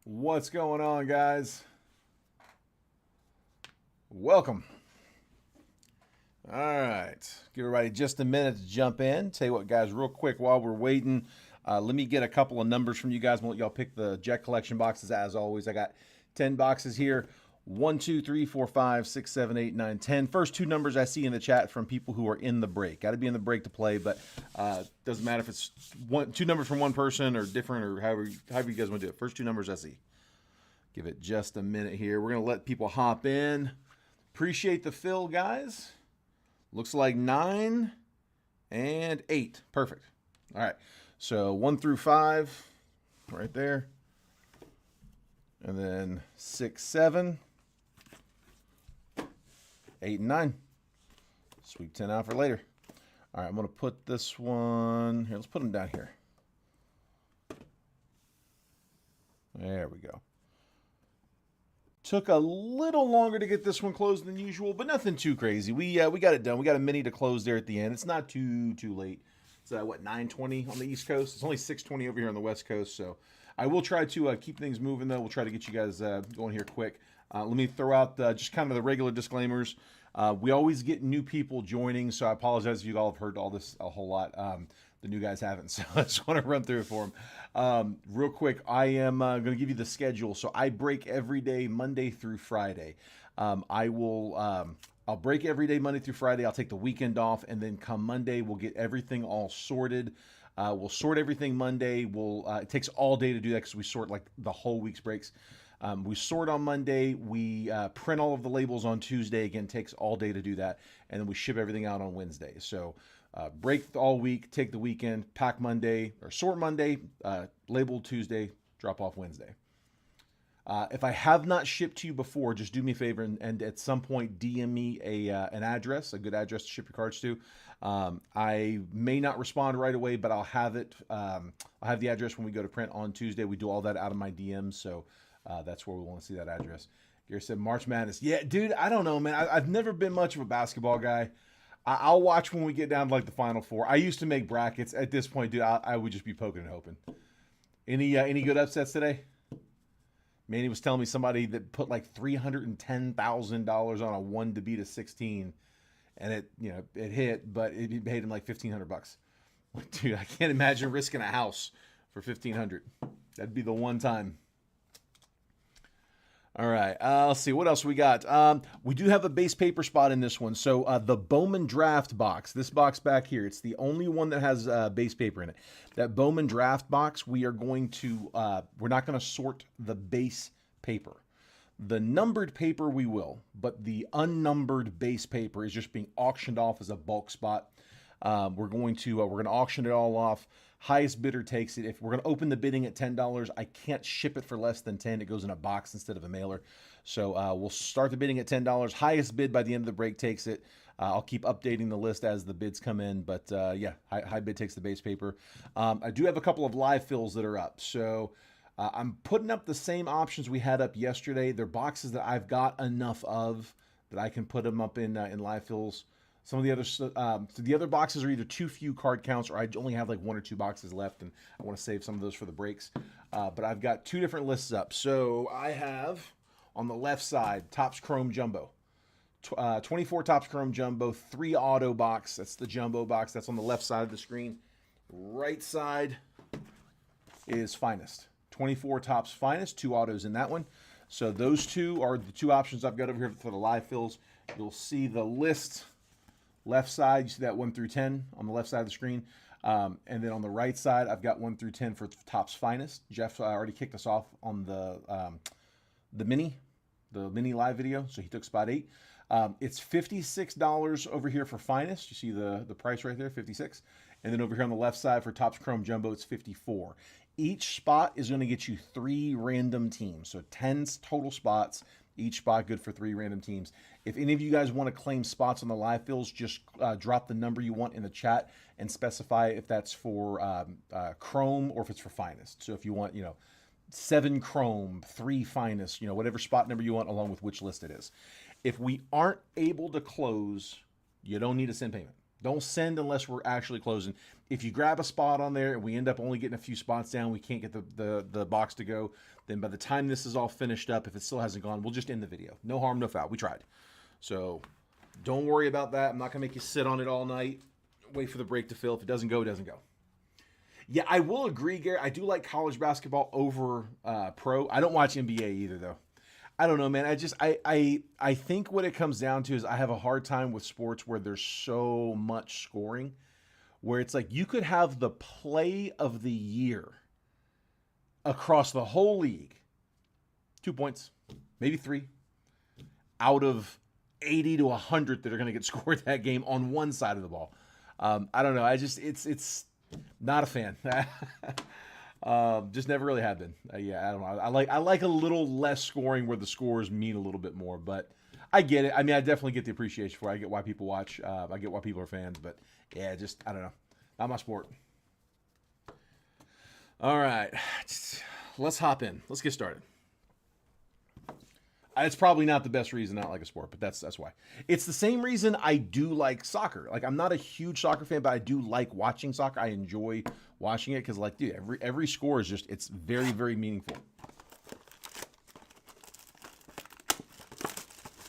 What's going on, guys? Welcome. All right. Give everybody just a minute to jump in. Tell you what, guys, real quick while we're waiting, let me get a couple of numbers from you guys. I'm going to let y'all pick the Jet Collection boxes as always. I got 10 boxes here. 1, 2, 3, 4, 5, 6, 7, 8, 9, 10. First two numbers I see in the chat from people who are in the break. Got to be in the break to play, but doesn't matter if it's two numbers from one person or different or however you guys want to do it. First two numbers I see. Give it just a minute here. We're going to let people hop in. Appreciate the fill, guys. Looks like 9 and 8. Perfect. All right. So 1 through 5 right there. And then 6, 7, 8, and 9. Sweep 10 out for later. All right. I'm going to put this one here. Let's put them down here. There we go. Took a little longer to get this one closed than usual, but nothing too crazy. We got it done. We got a mini to close there at the end. It's not too late. It's what, 9:20 on the East Coast. It's only 6:20 over here on the West Coast. So I will try to keep things moving though. We'll try to get you guys going here quick. Let me throw out just kind of the regular disclaimers. We always get new people joining, so I apologize if you all have heard all this a whole lot. The new guys haven't, so I just want to run through it for them. Real quick, I am going to give you the schedule. So I break every day, Monday through Friday. I'll break every day, Monday through Friday. I'll take the weekend off, and then come Monday, we'll get everything all sorted. We'll sort everything Monday. It takes all day to do that because we sort like the whole week's breaks. We sort on Monday. We print all of the labels on Tuesday. Again, takes all day to do that, and then we ship everything out on Wednesday. So break all week, take the weekend, pack Monday, or sort Monday, label Tuesday, drop off Wednesday. If I have not shipped to you before, just do me a favor and at some point DM me an address, a good address to ship your cards to. I may not respond right away, but I'll have it. I'll have the address when we go to print on Tuesday. We do all that out of my DMs, so that's where we want to see that address. Gary said March Madness. Yeah, dude, I don't know, man. I've never been much of a basketball guy. I'll watch when we get down to like the Final Four. I used to make brackets. At this point, dude, I would just be poking and hoping. Any good upsets today? Manny was telling me somebody that put like $310,000 on a 1 to beat a 16, and it hit, but it paid him like $1,500. Dude, I can't imagine risking a house for $1,500. That'd be the one time. All right, let's see what else we got. We do have a base paper spot in this one. So the Bowman Draft box, this box back here, it's the only one that has base paper in it. That Bowman Draft box, we are going to, we're not going to sort the base paper. The numbered paper we will, but the unnumbered base paper is just being auctioned off as a bulk spot. We're going to auction it all off. Highest bidder takes it. If we're going to open the bidding at $10, I can't ship it for less than 10. It goes in a box instead of a mailer. So we'll start the bidding at $10. Highest bid by the end of the break takes it. I'll keep updating the list as the bids come in, but yeah, high bid takes the base paper. I do have a couple of live fills that are up. So I'm putting up the same options we had up yesterday. They're boxes that I've got enough of that I can put them up in live fills. Some of the other boxes are either too few card counts or I only have like 1 or 2 boxes left, and I want to save some of those for the breaks. But I've got 2 different lists up. So I have on the left side Topps Chrome Jumbo, 24 Topps Chrome Jumbo, 3 auto box. That's the jumbo box. That's on the left side of the screen. Right side is Finest, 24 Topps Finest, 2 autos in that one. So those 2 are the 2 options I've got over here for the live fills. You'll see the list. Left side, you see that 1 through 10 on the left side of the screen. And then on the right side, I've got 1 through 10 for Topps Finest. Jeff already kicked us off on the mini live video, so he took spot 8. It's $56 over here for Finest. You see the price right there, $56. And then over here on the left side for Topps Chrome Jumbo, it's $54. Each spot is going to get you 3 random teams, so 10 total spots. Each spot good for 3 random teams. If any of you guys want to claim spots on the live fills, just drop the number you want in the chat and specify if that's for Chrome or if it's for Finest. So if you want, 7 Chrome, 3 Finest, whatever spot number you want along with which list it is. If we aren't able to close, you don't need to send payment. Don't send unless we're actually closing. If you grab a spot on there and we end up only getting a few spots down, we can't get the box to go, then by the time this is all finished up, if it still hasn't gone, we'll just end the video. No harm, no foul. We tried. So don't worry about that. I'm not going to make you sit on it all night, wait for the break to fill. If it doesn't go, it doesn't go. Yeah, I will agree, Gary. I do like college basketball over pro. I don't watch NBA either, though. I don't know, man. I think what it comes down to is I have a hard time with sports where there's so much scoring, where it's like you could have the play of the year across the whole league, 2 points, maybe 3, out of 80 to 100 that are going to get scored that game on one side of the ball. I don't know. It's not a fan. Just never really have been. Yeah, I don't know. I like a little less scoring where the scores mean a little bit more, but I get it. I mean, I definitely get the appreciation for it. I get why people watch. I get why people are fans, but yeah, just, I don't know. Not my sport. All right. Let's hop in. Let's get started. It's probably not the best reason I don't like a sport, but that's why. It's the same reason I do like soccer. Like, I'm not a huge soccer fan, but I do like watching soccer. I enjoy watching it because, like, dude, every score is just, it's very, very meaningful.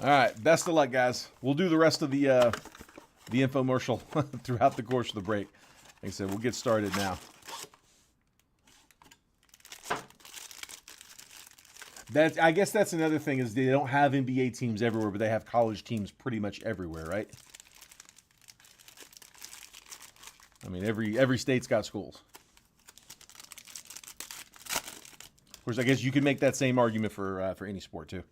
All right, best of luck, guys. We'll do the rest of the infomercial throughout the course of the break. Like I said, we'll get started now. I guess that's another thing is they don't have NBA teams everywhere, but they have college teams pretty much everywhere, right? I mean, every state's got schools. Of course, I guess you could make that same argument for any sport too.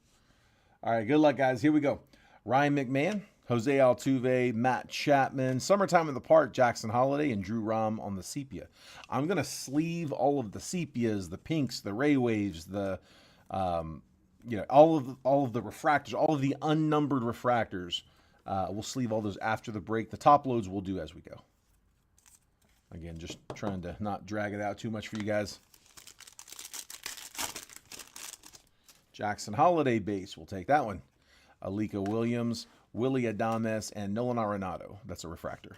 All right, good luck, guys. Here we go. Ryan McMahon, Jose Altuve, Matt Chapman, Summertime in the Park, Jackson Holiday, and Drew Rom on the sepia. I'm gonna sleeve all of the sepias, the pinks, the Ray Waves, the all of the refractors, all of the unnumbered refractors. We'll sleeve all those after the break. The top loads we'll do as we go. Again, just trying to not drag it out too much for you guys. Jackson Holiday base, we'll take that one. Alika Williams, Willie Adames, and Nolan Arenado. That's a refractor.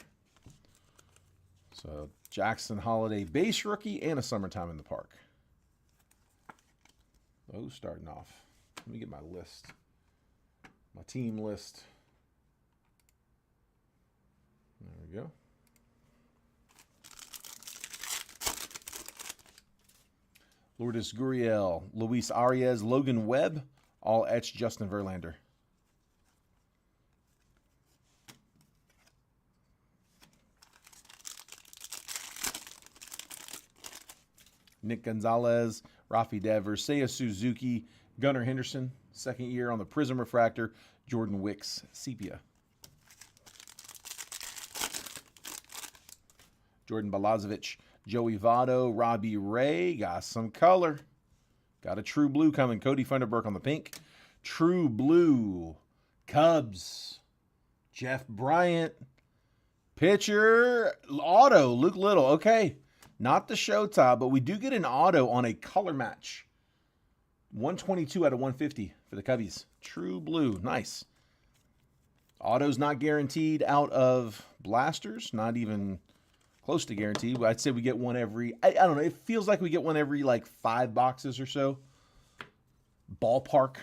So Jackson Holiday base rookie and a Summertime in the Park. Those starting off. Let me get my list. My team list. There we go. Lourdes Gurriel, Luis Arias, Logan Webb, all etched Justin Verlander. Nick Gonzalez, Rafi Devers, Seiya Suzuki, Gunnar Henderson, second year on the Prism Refractor, Jordan Wicks, sepia. Jordan Balazovic, Joey Votto, Robbie Ray, got some color. Got a true blue coming. Cody Funderburk on the pink. True blue, Cubs, Jeff Bryant. Pitcher, auto, Luke Little. Okay, not the show top, but we do get an auto on a color match. 122 out of 150 for the Cubbies. True blue, nice. Auto's not guaranteed out of blasters, not even close to guaranteed. I'd say we get one every, I don't know, it feels like we get one every like 5 boxes or so. Ballpark.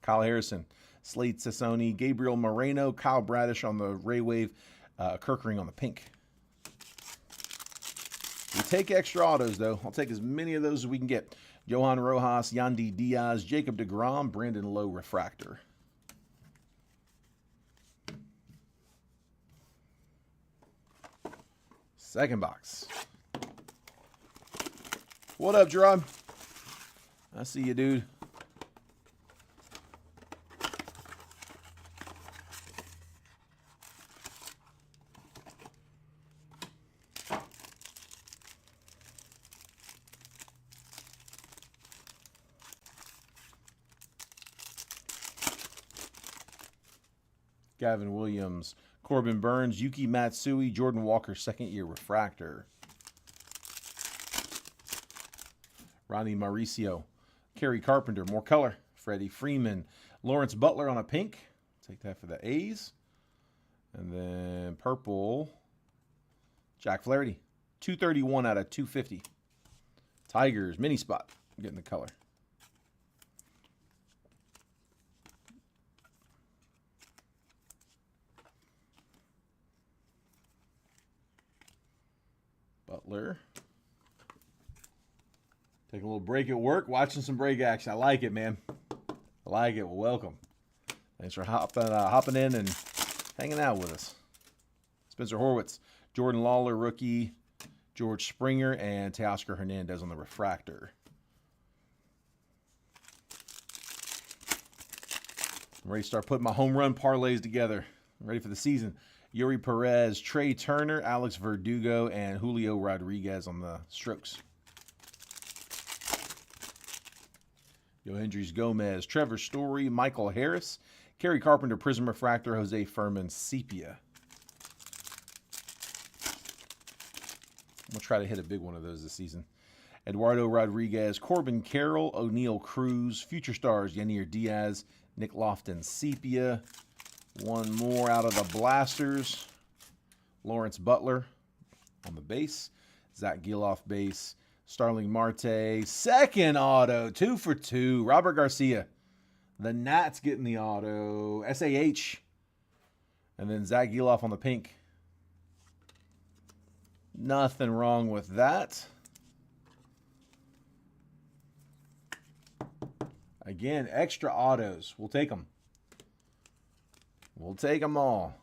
Kyle Harrison, Slade Sassoni, Gabriel Moreno, Kyle Bradish on the Ray Wave, Kirkering on the pink. We take extra autos, though. I'll take as many of those as we can get. Johan Rojas, Yandy Diaz, Jacob deGrom, Brandon Lowe refractor. Second box. What up, Gerard? I see you, dude. Gavin Williams, Corbin Burns, Yuki Matsui, Jordan Walker, second year refractor. Ronnie Mauricio, Kerry Carpenter, more color. Freddie Freeman, Lawrence Butler on a pink. Take that for the A's. And then purple, Jack Flaherty. 231 out of 250. Tigers, mini spot. I'm getting the color. Butler. Taking a little break at work, watching some break action. I like it, man. I like it. Well, welcome. Thanks for hopping in and hanging out with us. Spencer Horwitz, Jordan Lawler, rookie, George Springer, and Teoscar Hernandez on the refractor. I'm ready to start putting my home run parlays together. I'm ready for the season. Yuri Perez, Trey Turner, Alex Verdugo, and Julio Rodriguez on the strokes. Yohendrys Gomez, Trevor Story, Michael Harris, Kerry Carpenter, Prism Refractor, Jose Furman, Sepia. I'm going to try to hit a big one of those this season. Eduardo Rodriguez, Corbin Carroll, O'Neal Cruz, Future Stars, Yanir Diaz, Nick Lofton, Sepia. One more out of the Blasters. Lawrence Butler on the base. Zach Gill base. Starling Marte, second auto, 2 for 2. Robert Garcia. The Nats getting the auto. SAH. And then Zach Gill on the pink. Nothing wrong with that. Again, extra autos. We'll take them. We'll take them all.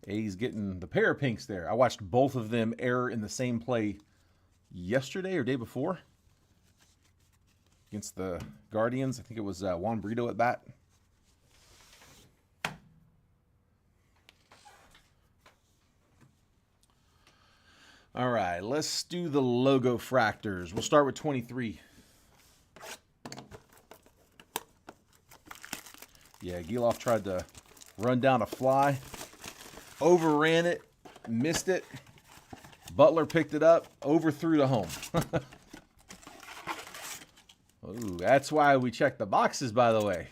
A's getting the pair of pinks there. I watched both of them air in the same play yesterday or day before against the Guardians. I think it was Juan Brito at bat. All right, let's do the logo fractors. We'll start with 23. Yeah, Giloff tried to run down a fly. Overran it, missed it. Butler picked it up, overthrew to home. Ooh, that's why we check the boxes, by the way.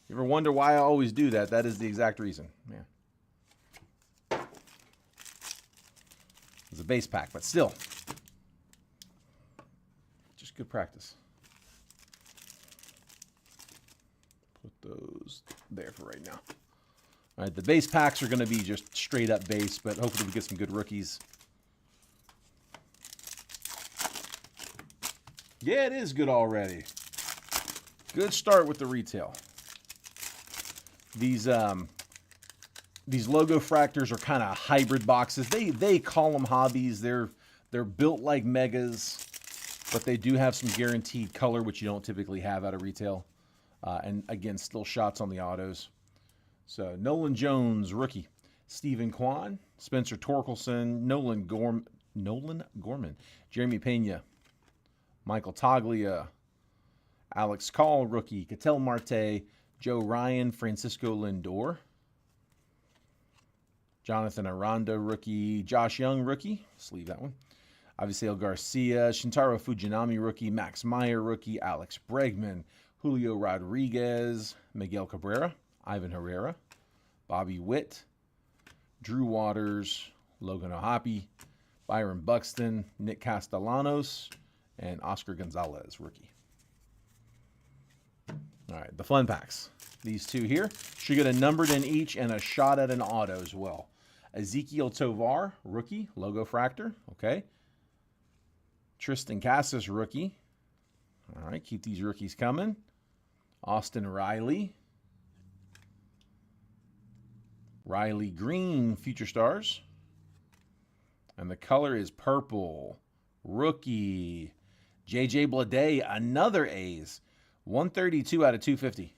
You ever wonder why I always do that? That is the exact reason. Yeah. It's a base pack, but still. Just good practice. Put those there for right now. All right, the base packs are going to be just straight up base, but hopefully we get some good rookies. Yeah, it is good already. Good start with the retail. These logo fractors are kind of hybrid boxes. They call them hobbies. They're built like megas, but they do have some guaranteed color, which you don't typically have out of retail. And again, still shots on the autos. So Nolan Jones, rookie. Stephen Kwan, Spencer Torkelson, Nolan Gorman, Jeremy Pena, Michael Toglia, Alex Call, rookie. Ketel Marte, Joe Ryan, Francisco Lindor, Jonathan Aranda, rookie. Josh Young, rookie. Let's leave that one. Avisail Garcia, Shintaro Fujinami, rookie. Max Meyer, rookie. Alex Bregman, Julio Rodriguez, Miguel Cabrera, Ivan Herrera, Bobby Witt, Drew Waters, Logan O'Hoppe, Byron Buxton, Nick Castellanos, and Oscar Gonzalez, rookie. All right, the fun packs. These two here should get a numbered in each and a shot at an auto as well. Ezekiel Tovar, rookie, logo fractor, okay. Tristan Casas, rookie. All right, keep these rookies coming. Austin Riley. Riley Green, Future Stars. And the color is purple. Rookie. J.J. Bleday, another A's. 132 out of 250.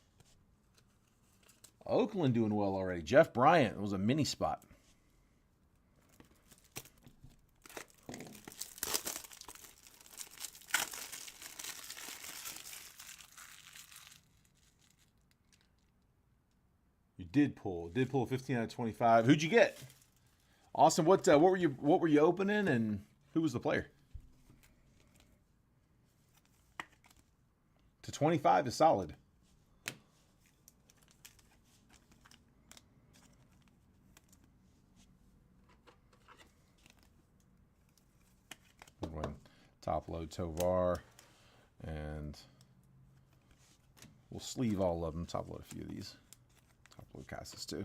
Oakland doing well already. Jeff Bryant was a mini spot. You did pull a 15 out of 25. Who'd you get? Awesome. What were you opening, and who was the player? 25 is solid. Top load Tovar, and we'll sleeve all of them. Top load a few of these. Top load Cassis too.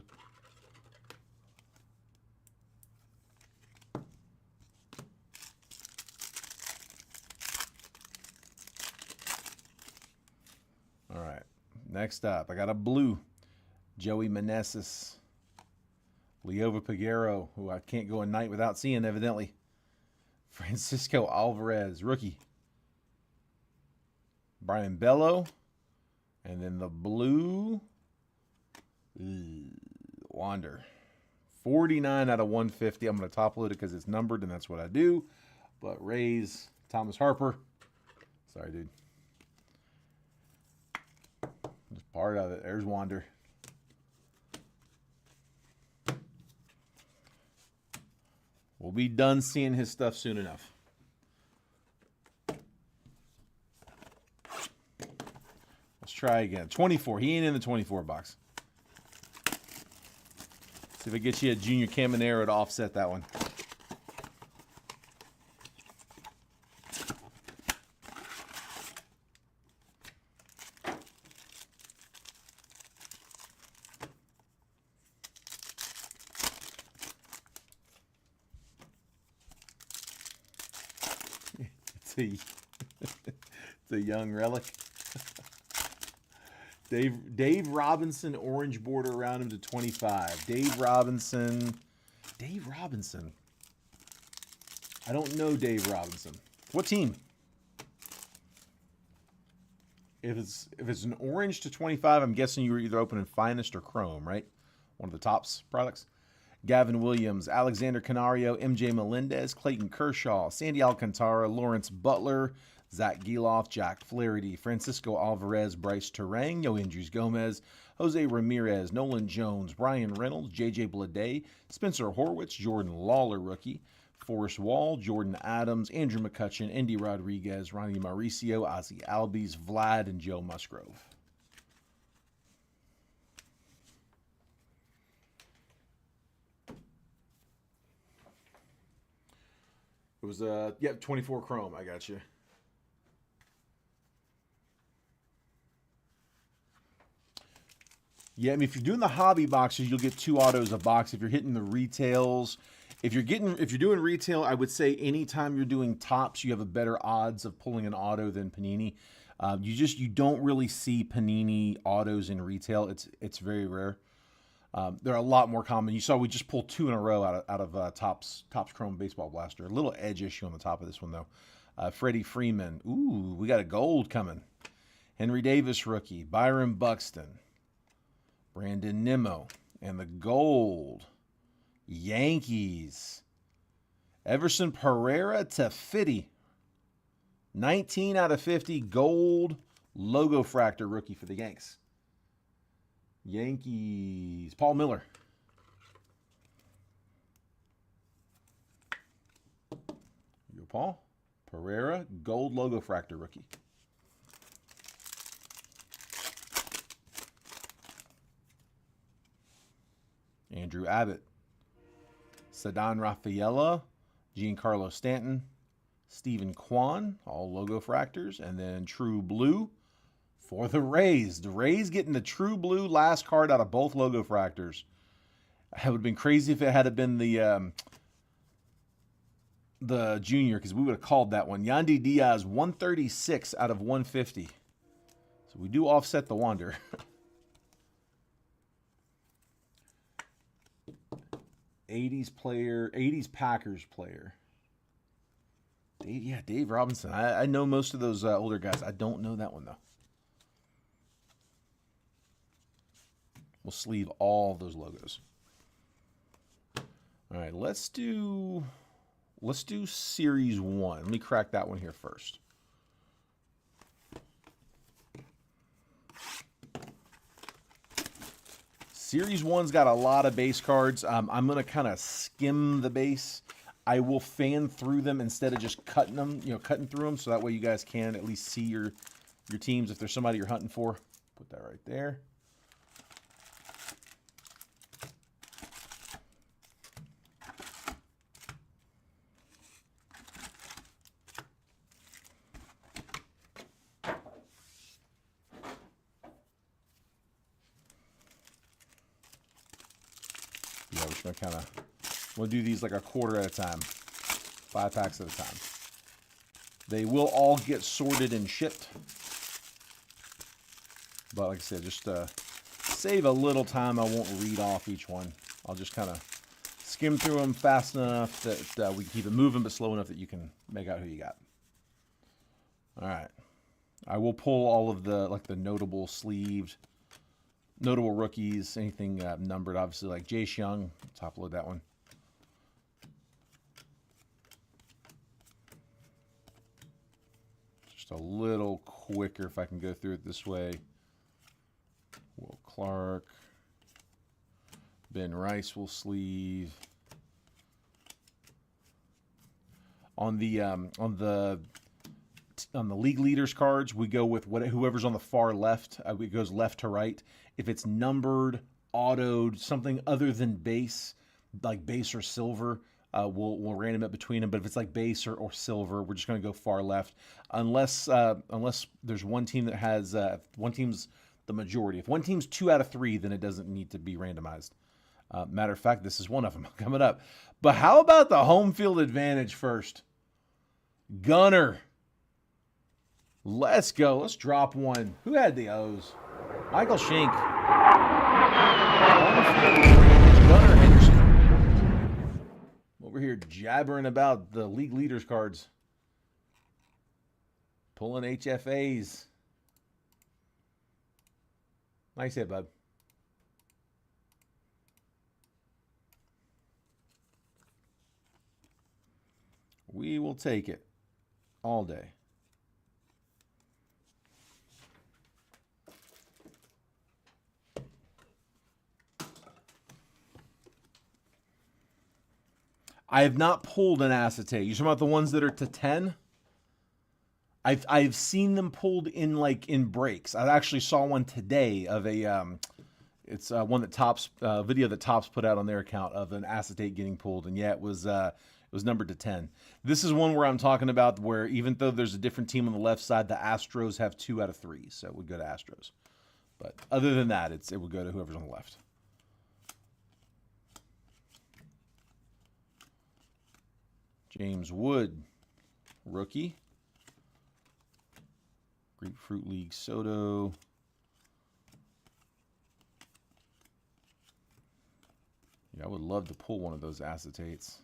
All right, next up, I got a blue Joey Meneses, Leova Peguero, who I can't go a night without seeing, evidently. Francisco Alvarez, rookie. Brian Bello. And then the blue Wander. 49 out of 150. I'm going to top load it because it's numbered, and that's what I do. But Rays, Thomas Harper. Sorry, dude. Just part of it. There's Wander. We'll be done seeing his stuff soon enough. Let's try again. 24. He ain't in the 24 box. See if I get you a Junior Caminero to offset that one. It's a young relic. Dave Robinson, orange border around him to 25. Dave Robinson. I don't know Dave Robinson. What team? If it's an orange to 25, I'm guessing you were either opening Finest or Chrome, right? One of the Topps products. Gavin Williams, Alexander Canario, MJ Melendez, Clayton Kershaw, Sandy Alcantara, Lawrence Butler, Zach Geloff, Jack Flaherty, Francisco Alvarez, Bryce Terang, Yoendrys Gomez, Jose Ramirez, Nolan Jones, Brian Reynolds, J.J. Bleday, Spencer Horwitz, Jordan Lawler, rookie, Forrest Wall, Jordan Adams, Andrew McCutchen, Andy Rodriguez, Ronnie Mauricio, Ozzie Albies, Vlad, and Joe Musgrove. It was, 24 Chrome. I got you. Yeah, I mean, if you're doing the hobby boxes, you'll get 2 autos a box. If you're hitting the retails, if you're doing retail, I would say anytime you're doing Topps, you have a better odds of pulling an auto than Panini. You don't really see Panini autos in retail. It's very rare. They're a lot more common. You saw we just pulled 2 in a row out of Topps Chrome Baseball Blaster. A little edge issue on the top of this one, though. Freddie Freeman. Ooh, we got a gold coming. Henry Davis, rookie. Byron Buxton. Brandon Nimmo. And the gold. Yankees. Everson Pereira to 50. 19 out of 50. Gold logo fractor rookie for the Yanks. Yankees. Paul Miller. You go, Paul. Pereira, gold logo fractor rookie. Andrew Abbott. Ceddanne Rafaela, Giancarlo Stanton, Stephen Kwan, all logo fractors, and then True Blue for the Rays. The Rays getting the True Blue last card out of both logo fractors. It would have been crazy if it had been the junior, because we would have called that one. Yandy Diaz, 136 out of 150. So we do offset the Wander. '80s Packers player. Dave Robinson. I know most of those older guys. I don't know that one, though. We'll sleeve all of those logos. All right, let's do Series 1. Let me crack that one here first. Series 1's got a lot of base cards. I'm going to kind of skim the base. I will fan through them instead of just cutting through them, so that way you guys can at least see your teams. If there's somebody you're hunting for, put that right there. Yeah, we're just gonna kind of, we'll do these like a quarter at a time, 5 packs at a time. They will all get sorted and shipped. But like I said, just save a little time. I won't read off each one. I'll just kind of skim through them fast enough that we can keep it moving, but slow enough that you can make out who you got. All right. I will pull all of the, like the notable sleeved, notable rookies, anything numbered, obviously, like Jace Young. Top load that one. Just a little quicker if I can go through it this way. Will Clark. Ben Rice will sleeve. On the league leaders cards, we go with whoever's on the far left. It goes left to right. If it's numbered, autoed, something other than base, like base or silver, we'll random it between them. But if it's like base or silver, we're just going to go far left, unless there's one team that has one team's the majority. If one team's 2 out of 3, then it doesn't need to be randomized. Matter of fact, this is one of them coming up. But how about the home field advantage first? Gunner. Let's go. Let's drop one. Who had the O's? Michael Schenk. Gunner Henderson. Over here jabbering about the league leaders cards. Pulling HFAs. Nice hit, bud. We will take it all day. I have not pulled an acetate. You're talking about the ones that are to 10? I've seen them pulled in breaks. I actually saw one today of a it's one that Topps video that Topps put out on their account of an acetate getting pulled, and yeah, it was numbered to 10. This is one where I'm talking about where even though there's a different team on the left side, the Astros have 2 out of 3, so it would go to Astros. But other than that, it would go to whoever's on the left. James Wood, rookie. Grapefruit League Soto. Yeah, I would love to pull one of those acetates.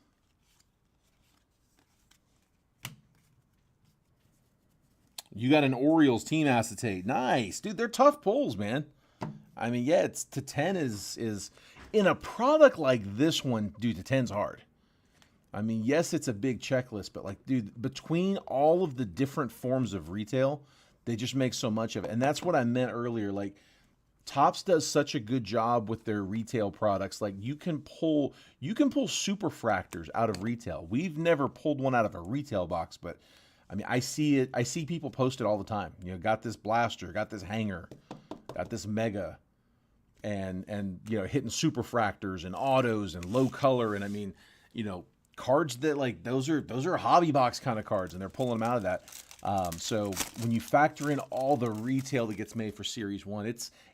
You got an Orioles team acetate. Nice. Dude, they're tough pulls, man. I mean, yeah, it's to 10 is in a product like this one, dude, to 10's hard. I mean, yes, it's a big checklist, but like, dude, between all of the different forms of retail, they just make so much of it. And that's what I meant earlier. Like, Topps does such a good job with their retail products. Like, you can pull superfractors out of retail. We've never pulled one out of a retail box, but I mean, I see it. I see people post it all the time. You know, got this blaster, got this hanger, got this mega, and you know, hitting superfractors and autos and low color. And I mean, you know, cards that like those are hobby box kind of cards, and they're pulling them out of that. So when you factor in all the retail that gets made for Series 1,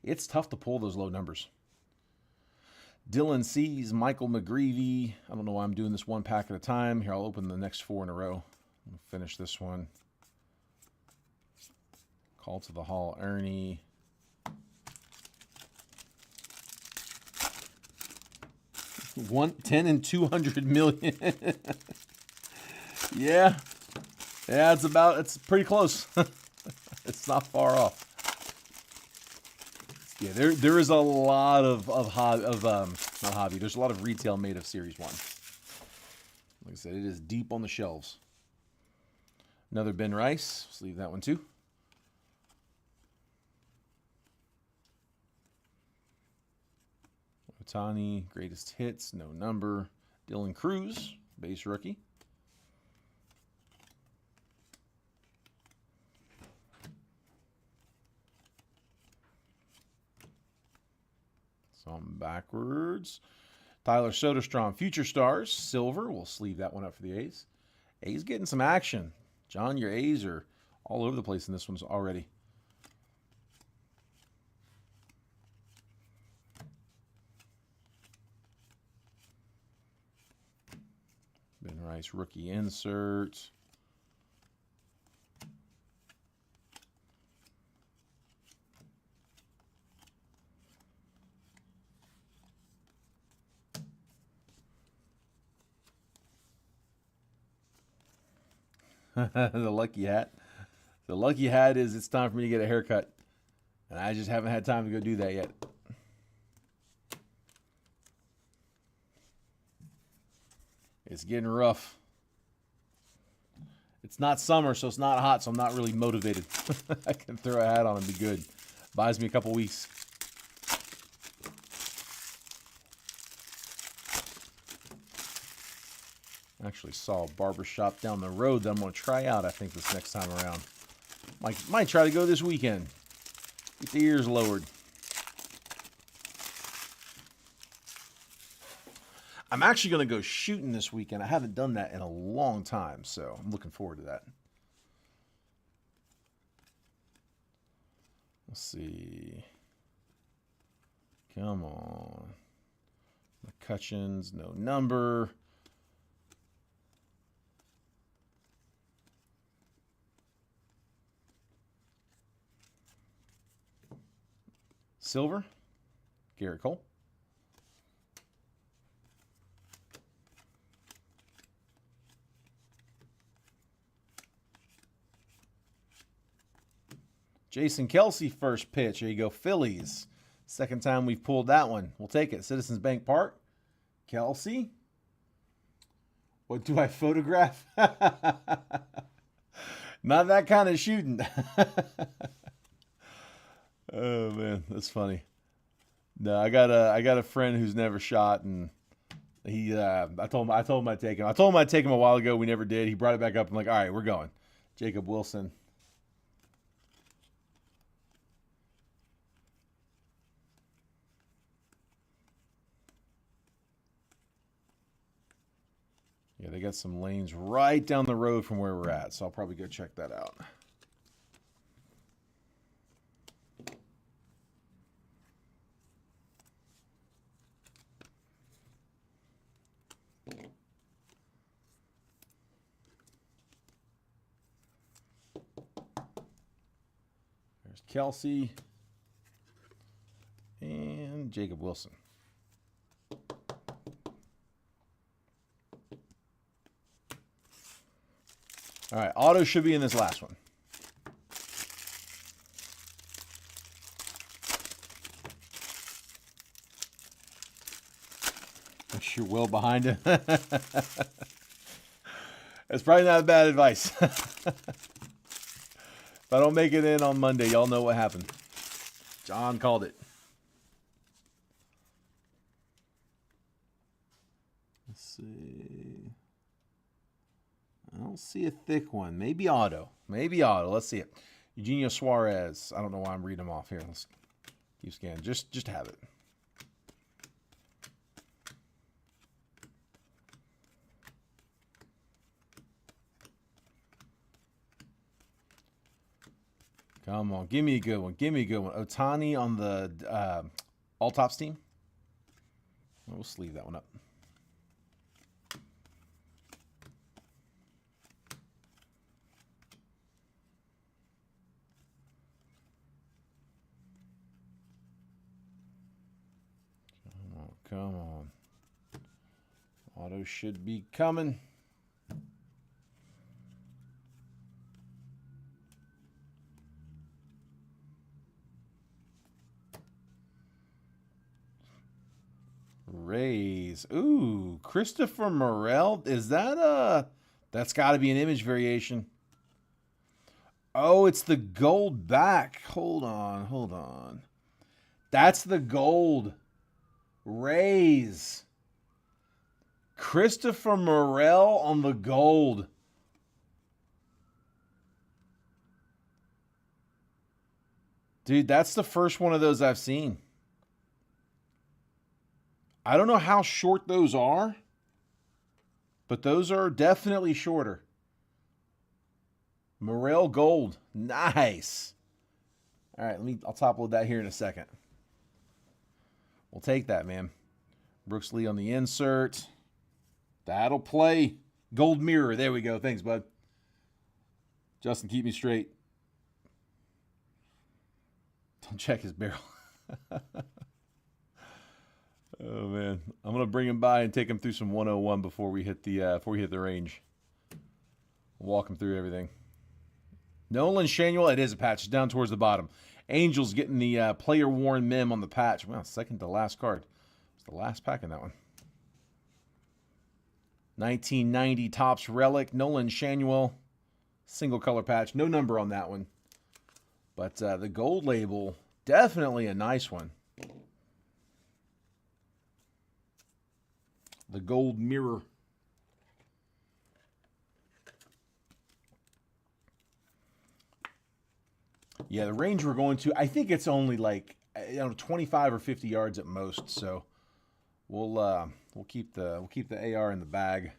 it's tough to pull those low numbers. Dylan C's, Michael McGreevy. I don't know why I'm doing this one pack at a time. Here, I'll open the next 4 in a row. I'll finish this one. Call to the Hall, Ernie. $10 and $200 million. Yeah. Yeah, it's pretty close. It's not far off. Yeah, there is a lot of not hobby. There's a lot of retail made of Series 1. Like I said, it is deep on the shelves. Another Ben Rice. Let's leave that one too. Otani, greatest hits, no number. Dylan Cruz, base rookie. Some backwards. Tyler Soderstrom, Future Stars, silver. We'll sleeve that one up for the A's. A's getting some action. John, your A's are all over the place in this one already. Ben Rice, rookie insert. The lucky hat. The lucky hat is it's time for me to get a haircut. And I just haven't had time to go do that yet. It's getting rough. It's not summer, so it's not hot, so I'm not really motivated. I can throw a hat on and be good. Buys me a couple weeks. Actually saw a barber shop down the road that I'm going to try out, I think, this next time around. Might try to go this weekend. Get the ears lowered. I'm actually going to go shooting this weekend. I haven't done that in a long time, so I'm looking forward to that. Let's see. Come on. McCutcheon's no number. Silver, Garrett Cole. Jason Kelce, first pitch. There you go, Phillies. Second time we've pulled that one. We'll take it. Citizens Bank Park. Kelce. What do I photograph? Not that kind of shooting. Oh man, that's funny. No, I got a friend who's never shot, and he I told him I'd take him. I told him I'd take him a while ago. We never did. He brought it back up. I'm like, all right, we're going. Jacob Wilson. Yeah, they got some lanes right down the road from where we're at, so I'll probably go check that out. There's Kelce and Jacob Wilson. All right, auto should be in this last one. You're well behind him. That's probably not bad advice. If I don't make it in on Monday, y'all know what happened. John called it. Let's see. I don't see a thick one. Maybe auto. Maybe auto. Let's see it. Eugenio Suarez. I don't know why I'm reading them off here. Let's keep scanning. Just have it. Come on, give me a good one. Give me a good one. Ohtani on the all-tops team. We'll sleeve that one up. Come on. Auto should be coming. Rays. Ooh, Christopher Morel. Is that that's got to be an image variation. Oh, it's the gold back. Hold on. That's the gold. Rays. Christopher Morel on the gold. Dude, that's the first one of those I've seen. I don't know how short those are, but those are definitely shorter. Morel Gold. Nice. All right, I'll top load that here in a second. We'll take that, man. Brooks Lee on the insert. That'll play. Gold mirror. There we go. Thanks, bud. Justin, keep me straight. Don't check his barrel. Oh man, I'm gonna bring him by and take him through some 101 before we hit the range. Walk him through everything. Nolan Shanuel, it is a patch. It's down towards the bottom. Angels getting the player worn mem on the patch. Well, second to last card. It's the last pack in that one. 1990 Topps Relic. Nolan Shanuel, single color patch. No number on that one. But the gold label, definitely a nice one. The gold mirror. Yeah, the range we're going to, I think it's only like 25 or 50 yards at most. So we'll keep the AR in the bag.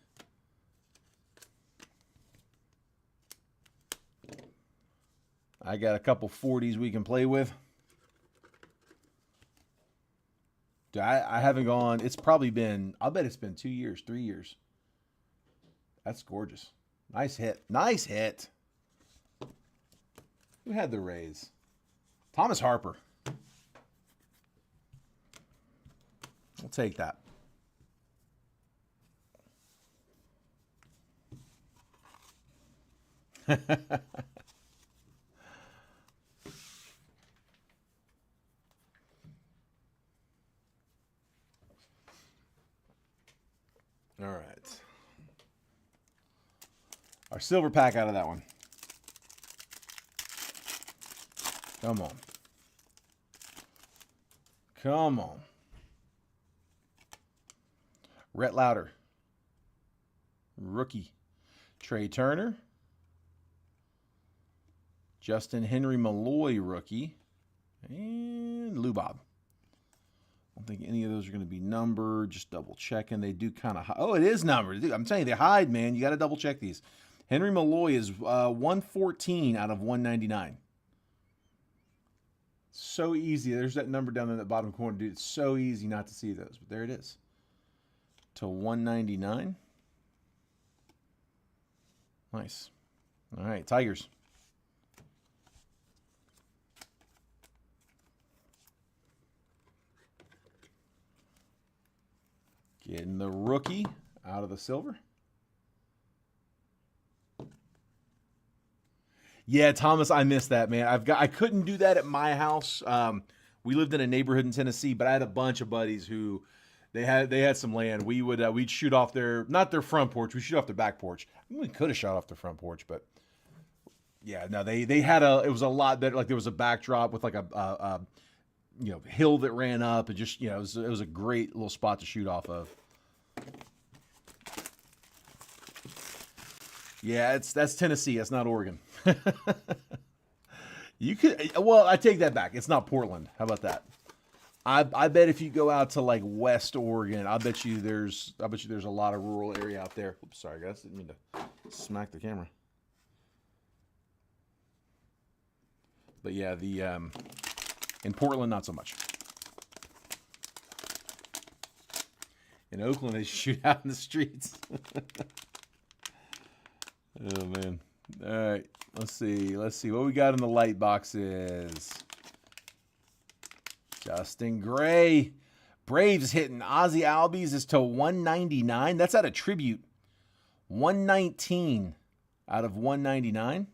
I got a couple 40s we can play with. Dude, I haven't gone. It's probably been, I'll bet it's been 2 years, 3 years. That's gorgeous. Nice hit. Nice hit. Who had the Rays? Thomas Harper. We'll take that. All right. Our silver pack out of that one. Come on. Come on. Rhett Lauder. Rookie. Trey Turner. Justin Henry Malloy, rookie. And Lou Bob. I don't think any of those are going to be numbered. Just double checking. They do kind of... Oh, it is numbered. I'm telling you, they hide, man. You got to double check these. Henry Malloy is 114 out of 199. So easy. There's that number down in the bottom corner, dude. It's so easy not to see those, but there it is. To 199. Nice. All right, Tigers. Getting the rookie out of the silver. Yeah, Thomas, I missed that, man. I couldn't do that at my house. We lived in a neighborhood in Tennessee, but I had a bunch of buddies who they had some land. We'd shoot off not their front porch. We shoot off their back porch. I mean, we could have shot off their front porch, but yeah, no, they had it was a lot better. Like there was a backdrop with like a hill that ran up, and just it was a great little spot to shoot off of. Yeah, that's Tennessee. That's not Oregon. You could, well, I take that back. It's not Portland. How about that? I bet if you go out to like West Oregon, I bet you there's a lot of rural area out there. Oops, sorry guys, didn't mean to smack the camera. But yeah, in Portland, not so much. In Oakland, they shoot out in the streets. Oh man! All right, let's see what we got in the light boxes. Justin Gray, Braves hitting Ozzie Albies is to 199. That's out of tribute. 119 out of 199.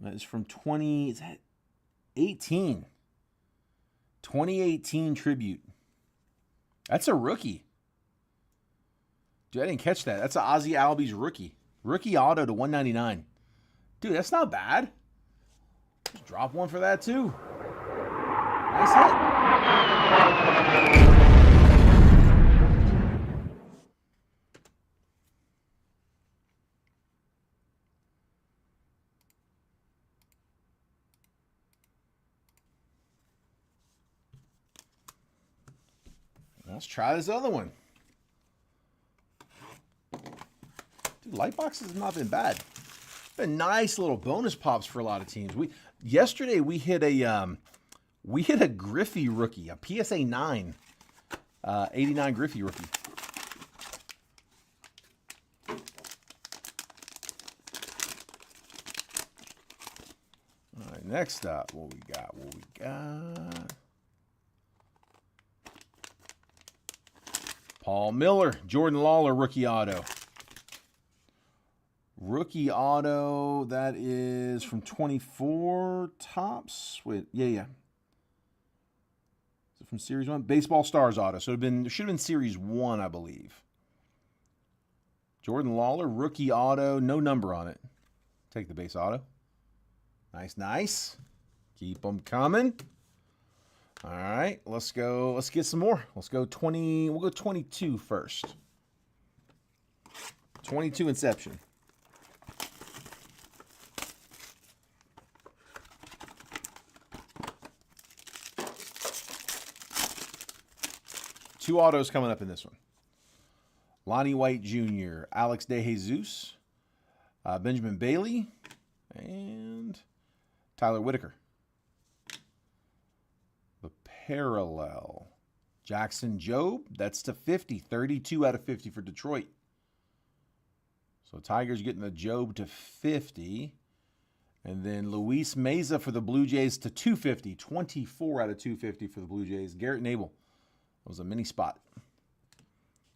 That is from 2018. 2018 tribute. That's a rookie. Dude, I didn't catch that. That's an Ozzie Albies rookie. Rookie auto to 199. Dude, that's not bad. Just drop one for that too. Nice hit. Let's try this other one. Dude, light boxes have not been bad. Been nice little bonus pops for a lot of teams. Yesterday we hit a Griffey rookie, a PSA 9, 89 Griffey rookie. All right, next up, what we got? Paul Miller, Jordan Lawler rookie auto. Rookie auto, that is from 24 tops. Wait, yeah. Is it from Series 1? Baseball Stars auto. So it should have been Series 1, I believe. Jordan Lawler, rookie auto, no number on it. Take the base auto. Nice. Keep them coming. All right, let's go. Let's get some more. Let's go 20. We'll go 22 first. 22 Inception. Two autos coming up in this one. Lonnie White Jr., Alex DeJesus, Benjamin Bailey, and Tyler Whitaker. The parallel. Jackson Jobe, that's to 50. 32 out of 50 for Detroit. So Tigers getting the Jobe to 50. And then Luis Meza for the Blue Jays to 250. 24 out of 250 for the Blue Jays. Garrett Nabel. That was a mini spot.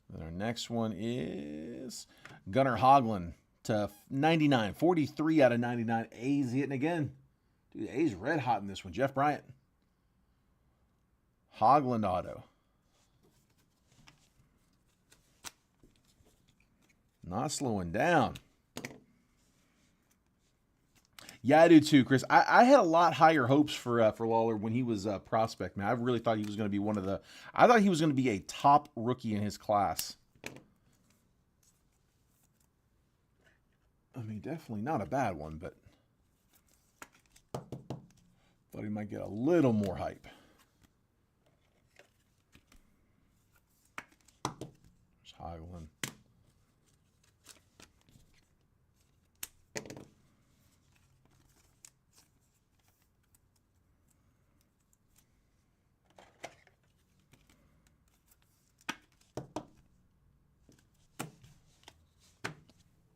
Then our next one is Gunnar Hoglund to 99. 43 out of 99. A's hitting again. Dude, A's red hot in this one. Jeff Bryant. Hoglund auto. Not slowing down. Yeah, I do too, Chris. I had a lot higher hopes for Lawler when he was a prospect, man. I really thought he was going to be I thought he was going to be a top rookie in his class. I mean, definitely not a bad one, but thought he might get a little more hype. There's Hoglund.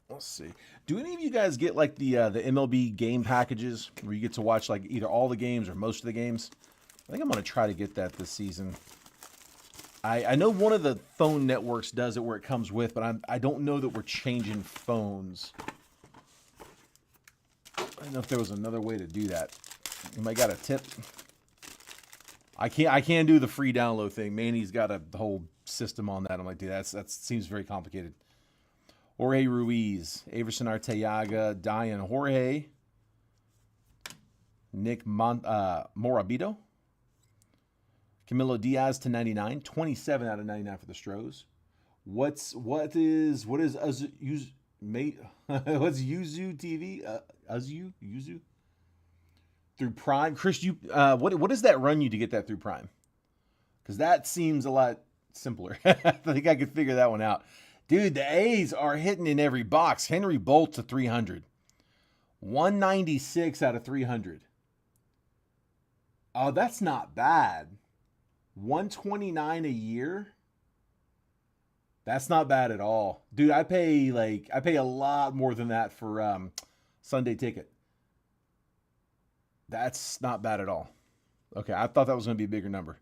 Let's see. Do any of you guys get like the MLB game packages where you get to watch like either all the games or most of the games? I think I'm going to try to get that this season. I know one of the phone networks does it where it comes with, but I don't know that we're changing phones. I don't know if there was another way to do that. Anybody got a tip? I can't do the free download thing. Manny's got the whole system on that. I'm like, dude, that seems very complicated. Jorge Ruiz, Averson Arteaga, Diane Jorge, Nick Morabito, Camilo Diaz to 99, 27 out of 99 for the Stros. What's Yuzu TV? Yuzu through Prime? Chris, what does that run you to get that through Prime? Because that seems a lot simpler. I think I could figure that one out. Dude, the A's are hitting in every box. Henry Bolt to 300. 196 out of 300. Oh, that's not bad. 129 a year? That's not bad at all. Dude, I pay a lot more than that for Sunday Ticket. That's not bad at all. Okay, I thought that was going to be a bigger number.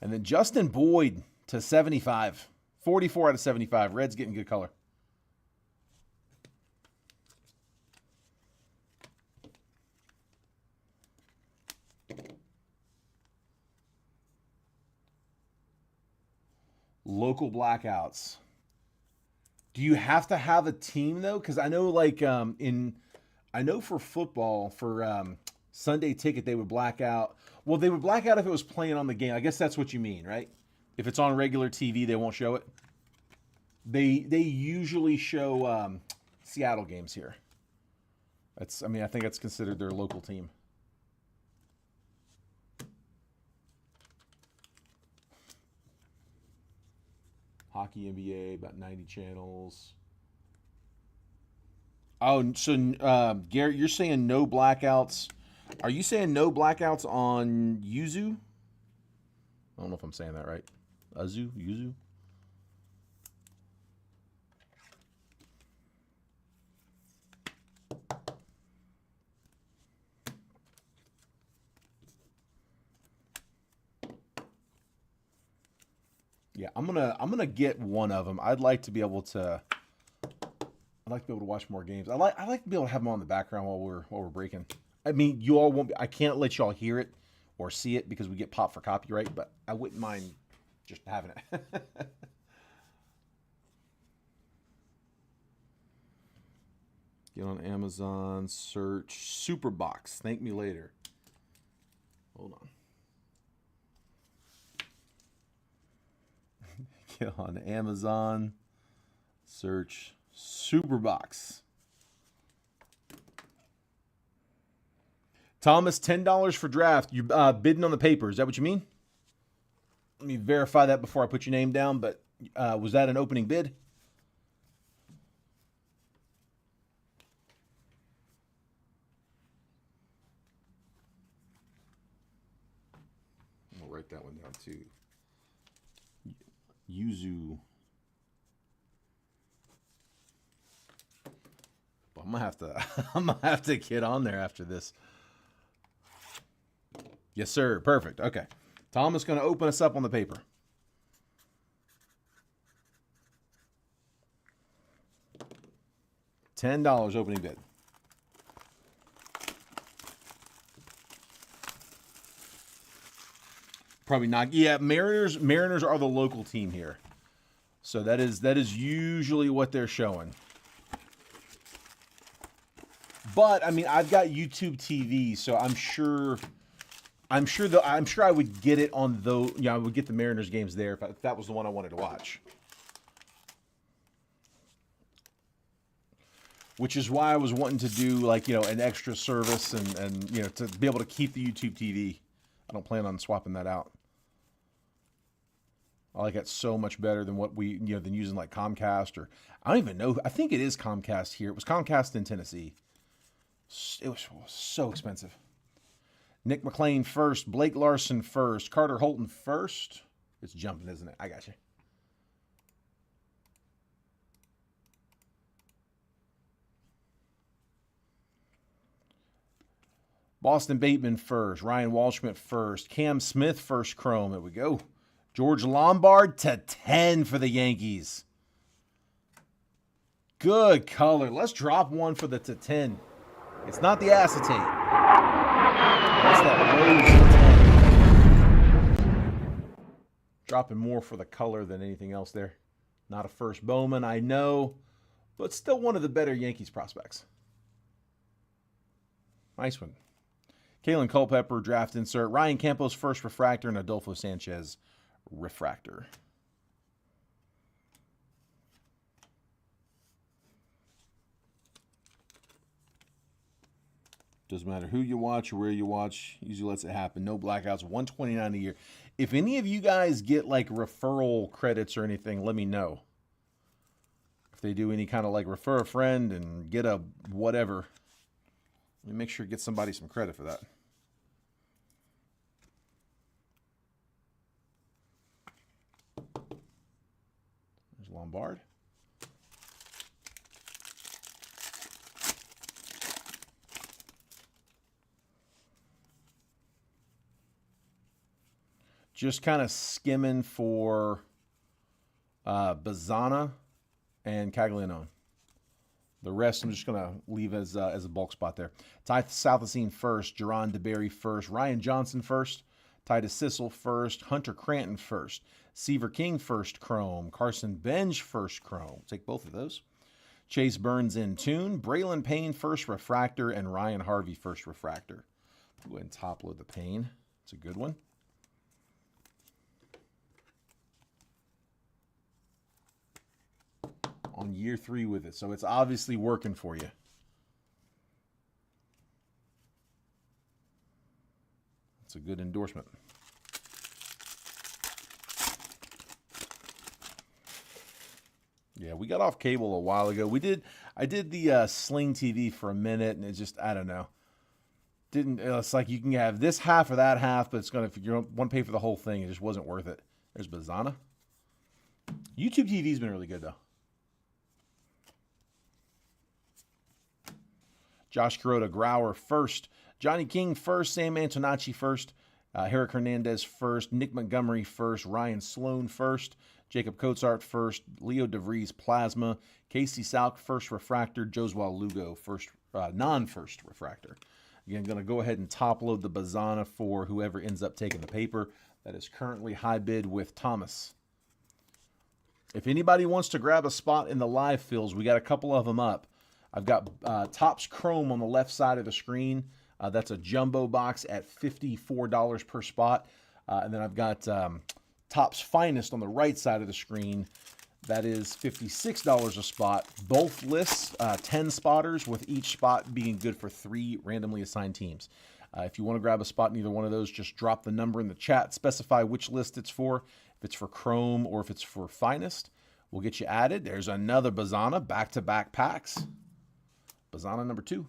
And then Justin Boyd to 75. 44 out of 75. Red's getting good color. Local blackouts. Do you have to have a team though? Because I know I know for football, for Sunday Ticket, they would black out. Well, they would black out if it was playing on the game. I guess that's what you mean, right? If it's on regular TV, they won't show it. They usually show Seattle games here. I think that's considered their local team. Hockey, NBA, about 90 channels. Oh, so Garrett, you're saying no blackouts. Are you saying no blackouts on Yuzu? I don't know if I'm saying that right. Yuzu? Yeah, I'm gonna get one of them. I'd like to be able to watch more games. I like to be able to have them on the background while we're breaking. I mean, you all won't be, I can't let y'all hear it or see it because we get popped for copyright, but I wouldn't mind just having it. Get on Amazon, search Superbox. Thank me later. Hold on. Get on Amazon, search Superbox. Thomas, $10 for draft. You bidding on the paper. Is that what you mean? Let me verify that before I put your name down, but was that an opening bid? I'll write that one down too. Yuzu. Well, I'm gonna have to get on there after this. Yes, sir. Perfect. Okay. Tom is going to open us up on the paper. $10 opening bid. Probably not. Yeah, Mariners are the local team here. So that is usually what they're showing. But I mean, I've got YouTube TV, so I'm sure I would get it on those. Yeah, I would get the Mariners games there if that was the one I wanted to watch. Which is why I was wanting to do like, an extra service and to be able to keep the YouTube TV. I don't plan on swapping that out. I like that so much better than what than using like Comcast or I don't even know. I think it is Comcast here. It was Comcast in Tennessee. It was so expensive. Nick McLean first, Blake Larson first, Carter Holton first. It's jumping, isn't it? I got you. Boston Bateman first, Ryan Walschmidt first, Cam Smith first chrome. There we go. George Lombard /10 for the Yankees. Good color. Let's drop one for the /10. It's not the acetate. That's that rose /10. Dropping more for the color than anything else there. Not a first Bowman, I know, but still one of the better Yankees prospects. Nice one. Kalen Culpepper, draft insert. Ryan Campos, first refractor, and Adolfo Sanchez, refractor. Doesn't matter who you watch or where you watch. Usually lets it happen. No blackouts. $129 a year. If any of you guys get like referral credits or anything, let me know. If they do any kind of like refer a friend and get a whatever, let me make sure to get somebody some credit for that. There's Lombard. Just kind of skimming for Bazana and Caglianone. The rest I'm just going to leave as a bulk spot there. Ty Southacene first, Jerron DeBerry first, Ryan Johnson first, Titus Sissel first, Hunter Cranton first, Seaver King first chrome, Carson Benj first chrome. Take both of those. Chase Burns in tune, Braylon Payne first refractor, and Ryan Harvey first refractor. Go ahead and top load the Payne. It's a good one. On year 3 with it, so it's obviously working for you. It's a good endorsement. Yeah, we got off cable a while ago. I did the Sling TV for a minute, and it just, I don't know. Didn't, it's like you can have this half or that half, but it's going to, if you want to pay for the whole thing, it just wasn't worth it. There's Bazana. YouTube TV's been really good, though. Josh Kuroda, Grauer first. Johnny King first. Sam Antonacci first. Herrick Hernandez first. Nick Montgomery first. Ryan Sloan first. Jacob Coatsart first. Leo DeVries Plasma. Casey Salk first refractor. Joswell Lugo first, non-first refractor. Again, going to go ahead and top load the Bazana for whoever ends up taking the paper. That is currently high bid with Thomas. If anybody wants to grab a spot in the live fills, we got a couple of them up. I've got Topps Chrome on the left side of the screen. That's a jumbo box at $54 per spot. And then I've got Topps Finest on the right side of the screen. That is $56 a spot. Both lists, 10 spotters, with each spot being good for 3 randomly assigned teams. If you want to grab a spot in either one of those, just drop the number in the chat. Specify which list it's for, if it's for Chrome or if it's for Finest. We'll get you added. There's another Bazana, back-to-back packs. Bazana number 2.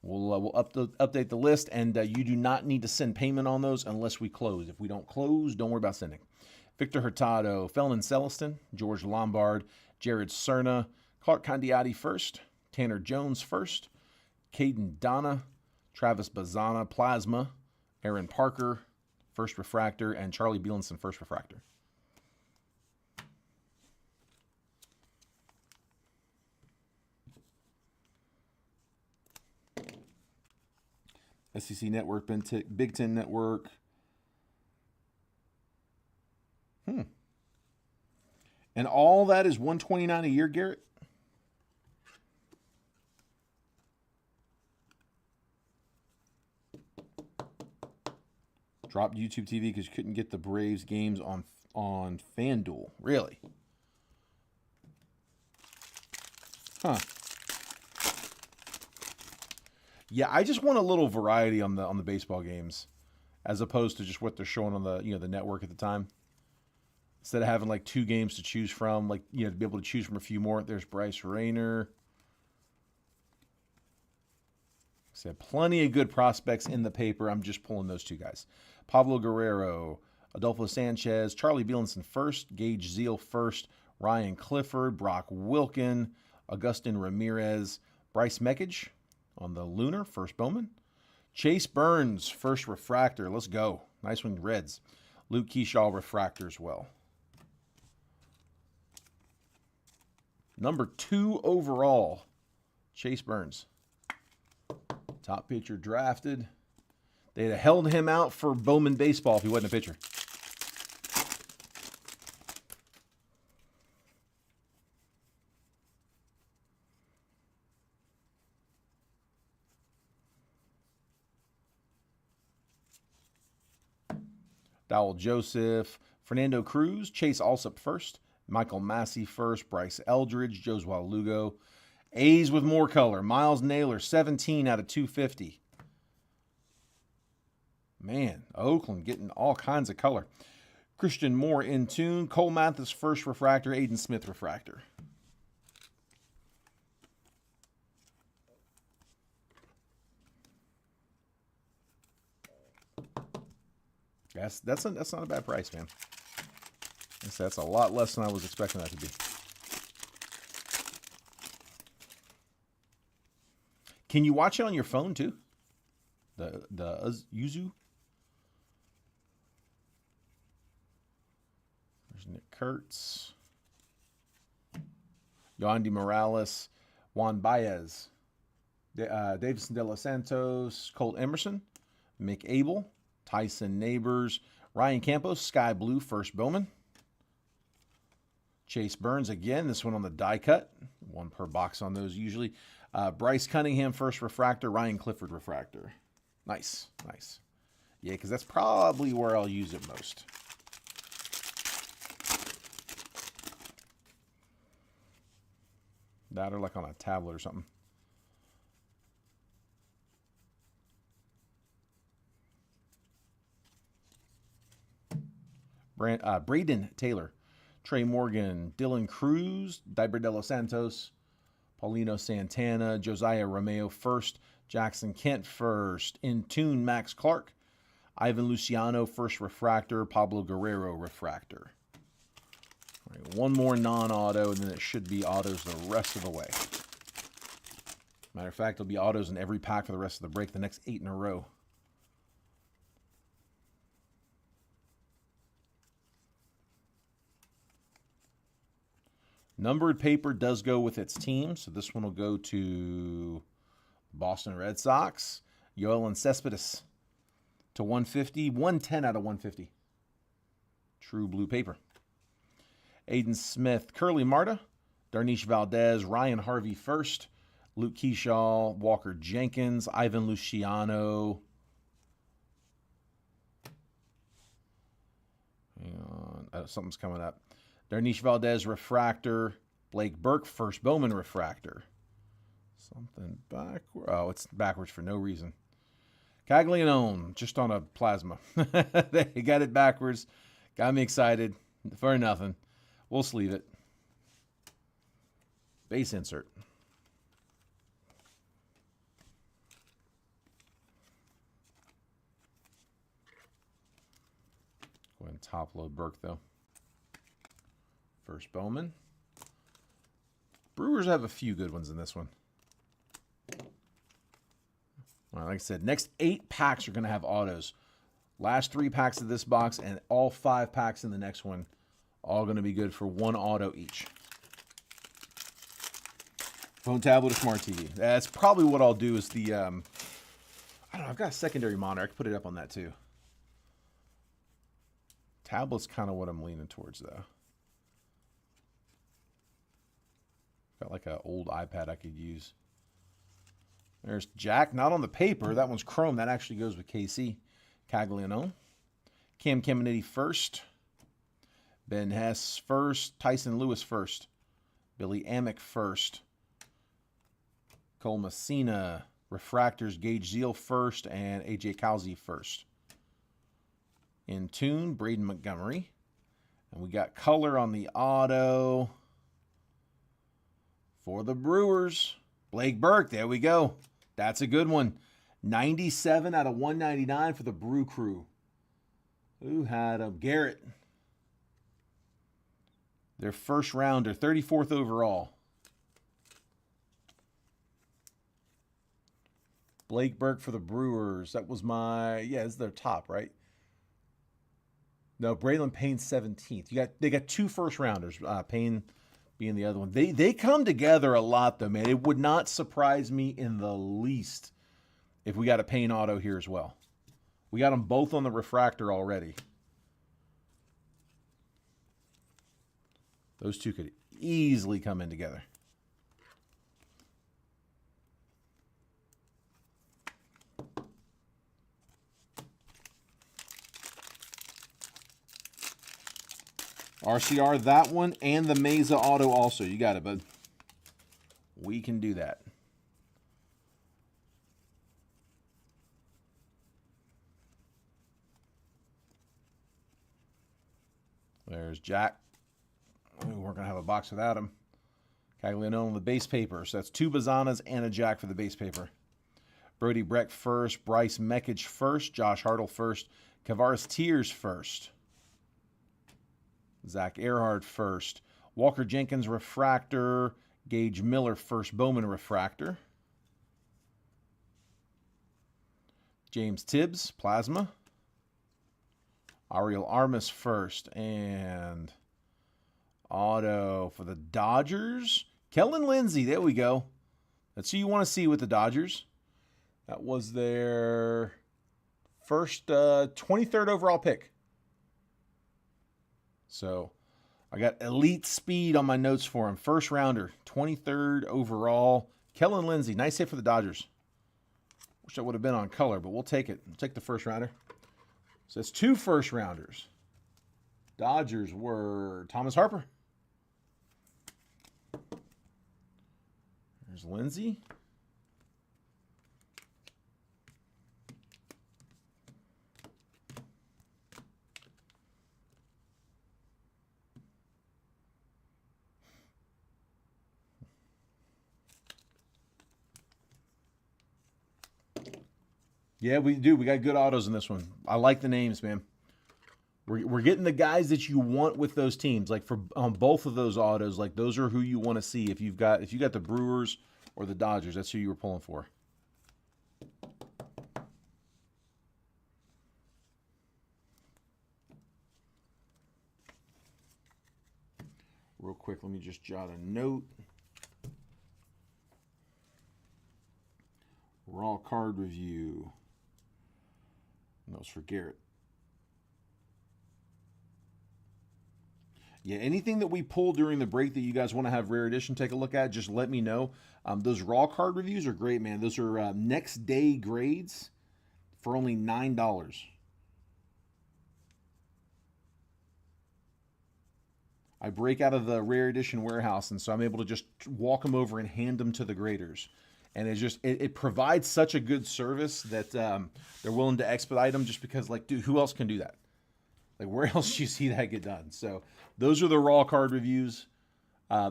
We'll update the list, and you do not need to send payment on those unless we close. If we don't close, don't worry about sending. Victor Hurtado, Felon Celestin, George Lombard, Jared Cerna, Clark Candiati first, Tanner Jones first, Caden Donna, Travis Bazana, Plasma, Aaron Parker, first refractor, and Charlie Bielenson, first refractor. SEC Network, Big Ten Network. And all that is $129 a year, Garrett? Dropped YouTube TV because you couldn't get the Braves games on FanDuel. Really? Huh. Yeah, I just want a little variety on the baseball games, as opposed to just what they're showing on the the network at the time. Instead of having like 2 games to choose from, like to be able to choose from a few more. There's Bryce Rayner. Said plenty of good prospects in the paper. I'm just pulling those 2 guys. Pablo Guerrero, Adolfo Sanchez, Charlie Bielenson first, Gage Zeal first, Ryan Clifford, Brock Wilken, Augustin Ramirez, Bryce Meckage on the Lunar, first Bowman. Chase Burns, first refractor. Let's go. Nice one, Reds. Luke Keyshaw, refractor as well. Number 2 overall, Chase Burns. Top pitcher drafted. They'd have held him out for Bowman baseball if he wasn't a pitcher. Dowell Joseph, Fernando Cruz, Chase Alsop first, Michael Massey first, Bryce Eldridge, Joswell Lugo. A's with more color, Miles Naylor, 17 out of 250. Man, Oakland getting all kinds of color. Christian Moore in tune, Cole Mathis first refractor, Aiden Smith refractor. That's not a bad price, man. That's a lot less than I was expecting that to be. Can you watch it on your phone too? The Yuzu. There's Nick Kurtz, Yandy Morales, Juan Baez, Davison De Los Santos, Colt Emerson, Mick Abel, Tyson Neighbors, Ryan Campos, Sky Blue, first Bowman. Chase Burns again, this one on the die cut. 1 per box on those usually. Bryce Cunningham, first refractor. Ryan Clifford, refractor. Nice, nice. Yeah, because that's probably where I'll use it most. That or like on a tablet or something. Braden Taylor, Trey Morgan, Dylan Cruz, Diber de los Santos, Paulino Santana, Josiah Romeo first, Jackson Kent first, In Tune Max Clark, Ivan Luciano first refractor, Pablo Guerrero refractor. All right, one more non-auto, and then it should be autos the rest of the way. Matter of fact, there'll be autos in every pack for the rest of the break, the next 8 in a row. Numbered paper does go with its team, so this one will go to Boston Red Sox. Yoelan Cespedes to 150, 110 out of 150. True blue paper. Aiden Smith, Curly Marta, Darnish Valdez, Ryan Harvey first, Luke Keyshaw, Walker Jenkins, Ivan Luciano. Hang on, something's coming up. Darnish Valdez refractor, Blake Burke first Bowman refractor. Something backward. Oh, it's backwards for no reason. Caglianone, just on a plasma. They got it backwards. Got me excited for nothing. We'll sleeve it. Base insert. Go ahead and top load Burke, though. First Bowman. Brewers have a few good ones in this one. All right, like I said, next 8 packs are going to have autos. Last 3 packs of this box and all 5 packs in the next one, all going to be good for 1 auto each. Phone, tablet, or smart TV. That's probably what I'll do is the, I don't know, I've got a secondary monitor. I can put it up on that too. Tablet's kind of what I'm leaning towards, though. Got like an old iPad I could use. There's Jack, not on the paper. That one's chrome. That actually goes with KC. Caglianone. Cam Caminiti first. Ben Hess first. Tyson Lewis first. Billy Amick first. Cole Messina. Refractors, Gage Zeal first. And AJ Calzi first. In Tune, Braden Montgomery. And we got color on the auto. For the Brewers, Blake Burke. There we go. That's a good one. 97 out of 199 for the Brew Crew. Who had a Garrett? Their first rounder, 34th overall. Blake Burke for the Brewers. That was my, yeah, it's their top, right? No, Braylon Payne 17th. They got 2 first rounders. Payne being the other one. They come together a lot, though, man. It would not surprise me in the least if we got a Payne auto here as well. We got them both on the refractor already. Those two could easily come in together. RCR, that one, and the Mesa auto also. You got it, bud. We can do that. There's Jack. We weren't going to have a box without him. Caglianone on the base paper. So that's 2 Bazanas and a Jack for the base paper. Brody Breck first. Bryce Mekich first. Josh Hartle first. Kavaris Tears first. Zach Earhart first. Walker Jenkins refractor. Gage Miller first Bowman refractor. James Tibbs plasma. Ariel Armas first. And auto for the Dodgers. Kellen Lindsey. There we go. That's who you want to see with the Dodgers. That was their first 23rd overall pick. So I got elite speed on my notes for him. First rounder, 23rd overall. Kellen Lindsey, nice hit for the Dodgers. Wish that would have been on color, but we'll take it. We'll take the first rounder. So it's 2 first rounders. Dodgers were Thomas Harper. There's Lindsey. Yeah, we do. We got good autos in this one. I like the names, man. We're getting the guys that you want with those teams. Like for on both of those autos, like those are who you want to see. If you got the Brewers or the Dodgers, that's who you were pulling for. Real quick, let me just jot a note. Raw card review. That was for Garrett. Yeah, anything that we pull during the break that you guys want to have Rare Edition take a look at, just let me know. Those raw card reviews are great, man. Those are next day grades for only $9. I break out of the Rare Edition warehouse, and so I'm able to just walk them over and hand them to the graders. And it provides such a good service that they're willing to expedite them just because, like, dude, who else can do that? Like, where else do you see that get done? So those are the raw card reviews.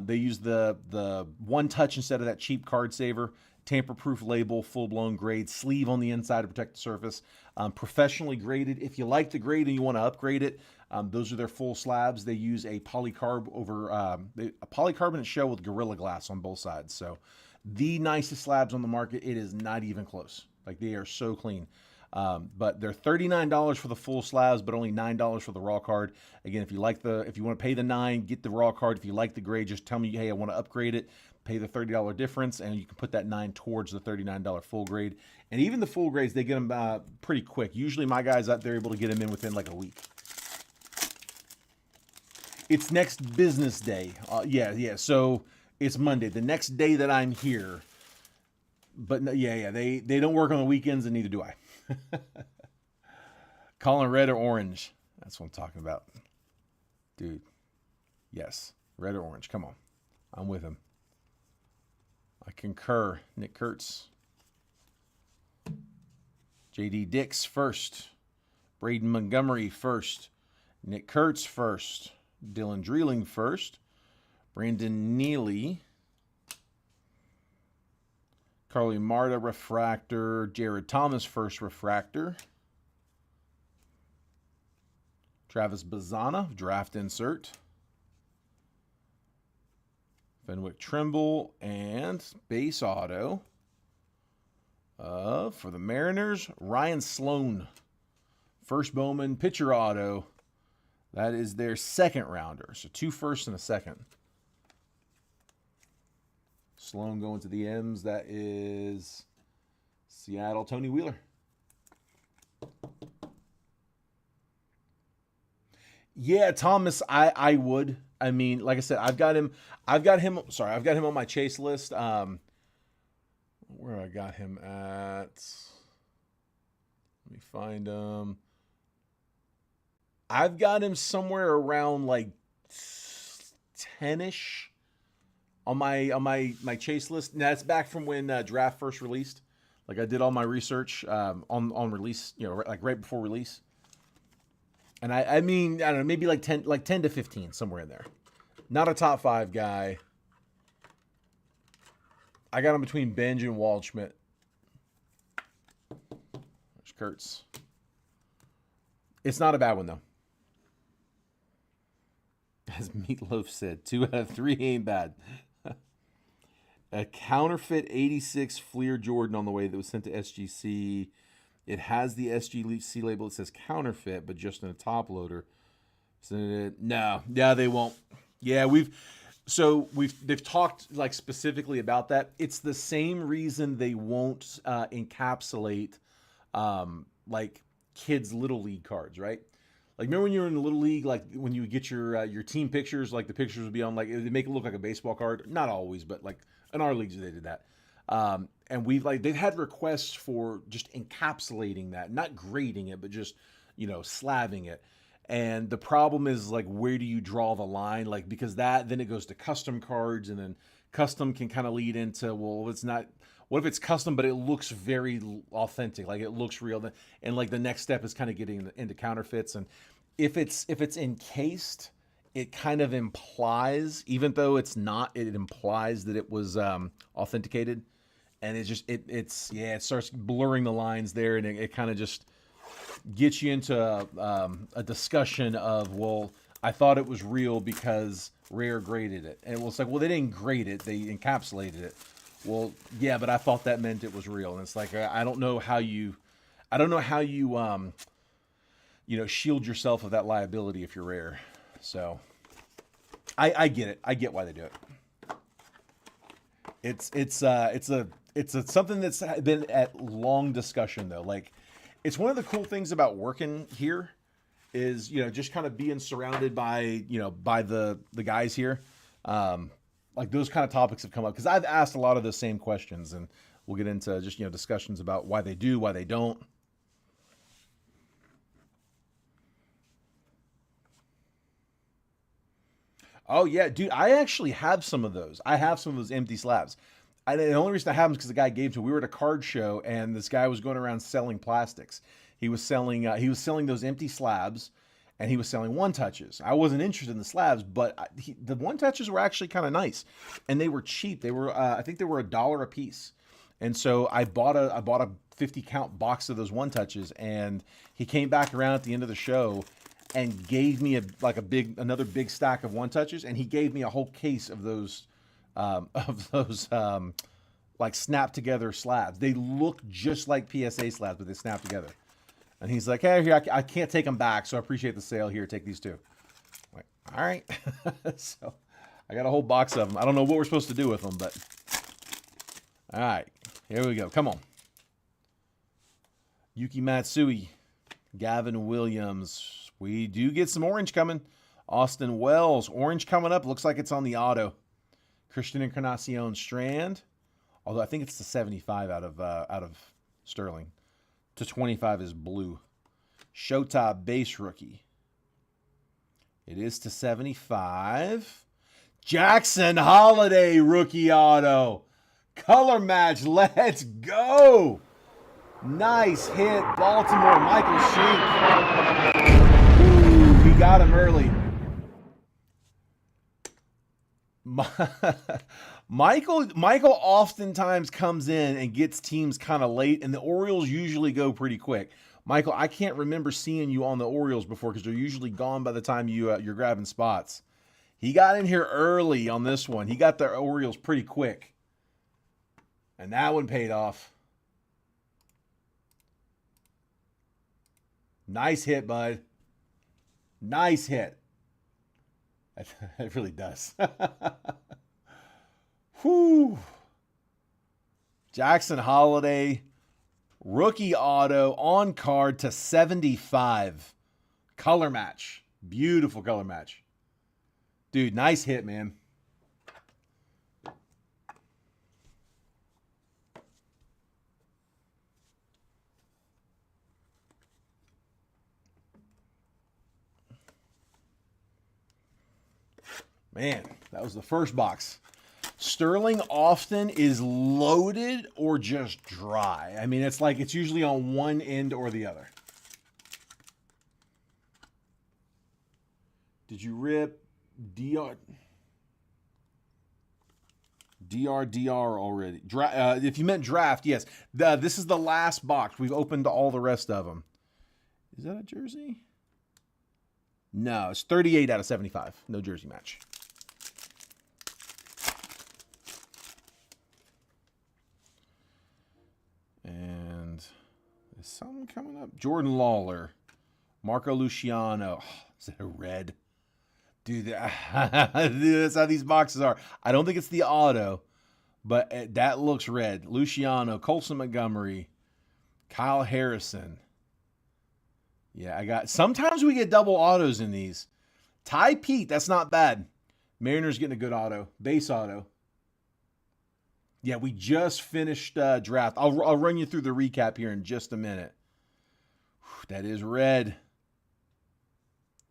They use the one touch instead of that cheap card saver. Tamper-proof label, full-blown grade, sleeve on the inside to protect the surface. Professionally graded. If you like the grade and you want to upgrade it, those are their full slabs. They use a polycarb over a polycarbonate shell with Gorilla Glass on both sides. So the nicest slabs on the market. It is not even close. Like, they are so clean. But they're $39 for the full slabs, but only $9 for the raw card. Again, if you want to pay the $9, get the raw card. If you like the grade, just tell me, hey, I want to upgrade it. Pay the $30 difference, and you can put that $9 towards the $39 full grade. And even the full grades, they get them pretty quick. Usually my guys out there are able to get them in within like a week. It's next business day. Yeah. So it's Monday, the next day that I'm here. But yeah. They don't work on the weekends, and neither do I. Calling red or orange. That's what I'm talking about. Dude. Yes. Red or orange. Come on. I'm with him. I concur. Nick Kurtz. J.D. Dix first. Braden Montgomery first. Nick Kurtz first. Dylan Dreeling first. Brandon Neely. Carly Marta refractor. Jared Thomas first refractor. Travis Bazana draft insert. Fenwick Trimble and base auto for the Mariners, Ryan Sloan. First Bowman pitcher auto. That is their second rounder. So 2 firsts and a second. Sloan going to the M's. That is Seattle, Tony Wheeler. Yeah, Thomas, I would. I mean, like I said, I've got him on my chase list. Where I got him at. Let me find him. I've got him somewhere around like 10-ish on my chase list. Now, that's back from when draft first released. Like, I did all my research on release, like right before release. And I mean, I don't know, maybe like 10 to 15, somewhere in there. Not a top 5 guy. I got him between Benj and Waldschmidt. There's Kurtz. It's not a bad one, though. As Meatloaf said, 2 out of 3 ain't bad. A counterfeit 86 Fleer Jordan on the way that was sent to SGC. It has the SGC label. It says counterfeit, but just in a top loader. So, no, yeah, they won't. Yeah, they've talked like specifically about that. It's the same reason they won't encapsulate like kids' little league cards, right? Like, remember when you were in the little league, like when you would get your team pictures, like the pictures would be on, like, they make it look like a baseball card. Not always, but like in our leagues they did that. And they've had requests for just encapsulating that, not grading it, but just, slabbing it. And the problem is, like, where do you draw the line? Like, because then it goes to custom cards, and then custom can kind of lead into, well, it's not, what if it's custom, but it looks very authentic, like it looks real. And like the next step is kind of getting into counterfeits. And if it's encased, it kind of implies, even though it's not, it implies that it was authenticated. And it starts blurring the lines there, and it kind of just gets you into a discussion of, well, I thought it was real because Rare graded it, and it's like, well, they didn't grade it, they encapsulated it. Well, yeah, but I thought that meant it was real, and it's like, I don't know how you shield yourself of that liability if you're Rare. So I get it. I get why they do it. It's something that's been at long discussion though. Like, it's one of the cool things about working here is, just kind of being surrounded by the guys here. Like, those kind of topics have come up because I've asked a lot of the same questions, and we'll get into just discussions about why they do, why they don't. Oh yeah, dude, I actually have some of those. I have some of those empty slabs. The only reason I have them is because the guy gave to me. We were at a card show, and this guy was going around selling plastics. He was selling those empty slabs, and he was selling one touches. I wasn't interested in the slabs, but the one touches were actually kind of nice, and they were cheap. They were, I think they were $1 a piece, and so I bought a 50 count box of those one touches, and he came back around at the end of the show and gave me another big stack of one touches, and he gave me a whole case of those like snap together slabs. They look just like PSA slabs, but they snap together. And he's like, "Hey, here, I can't take them back, so I appreciate the sale. Here, take these two." I'm like, all right. So I got a whole box of them. I don't know what we're supposed to do with them, but all right, here we go. Come on. Yuki Matsui, Gavin Williams. We do get some orange coming. Austin Wells, orange coming up. Looks like it's on the auto. Christian Encarnacion Strand, although I think it's the 75 out of Sterling. To 25 is blue. Shota base rookie. It is to 75. Jackson Holiday rookie auto. Color match. Let's go. Nice hit. Baltimore, Michael Sheik. We got him early. Michael oftentimes comes in and gets teams kind of late, and the Orioles usually go pretty quick. Michael, I can't remember seeing you on the Orioles before because they're usually gone by the time you're grabbing spots. He got in here early on this one. He got the Orioles pretty quick, and that one paid off. Nice hit, bud. Nice hit. It really does. Whew. Jackson Holiday, rookie auto on card to 75. Color match. Beautiful color match. Dude, nice hit, man. Man, that was the first box. Sterling often is loaded or just dry. I mean, it's usually on one end or the other. Did you rip DR already? If you meant draft, yes. This is the last box. We've opened all the rest of them. Is that a jersey? No, it's 38 out of 75. No jersey match. And is something coming up? Jordan Lawler. Marco Luciano. Oh, is that a red? Dude, that's how these boxes are. I don't think it's the auto, but that looks red. Luciano, Colson Montgomery, Kyle Harrison. Yeah, sometimes we get double autos in these. Ty Pete, that's not bad. Mariners getting a good auto. Base auto. Yeah, we just finished draft. I'll run you through the recap here in just a minute. That is red.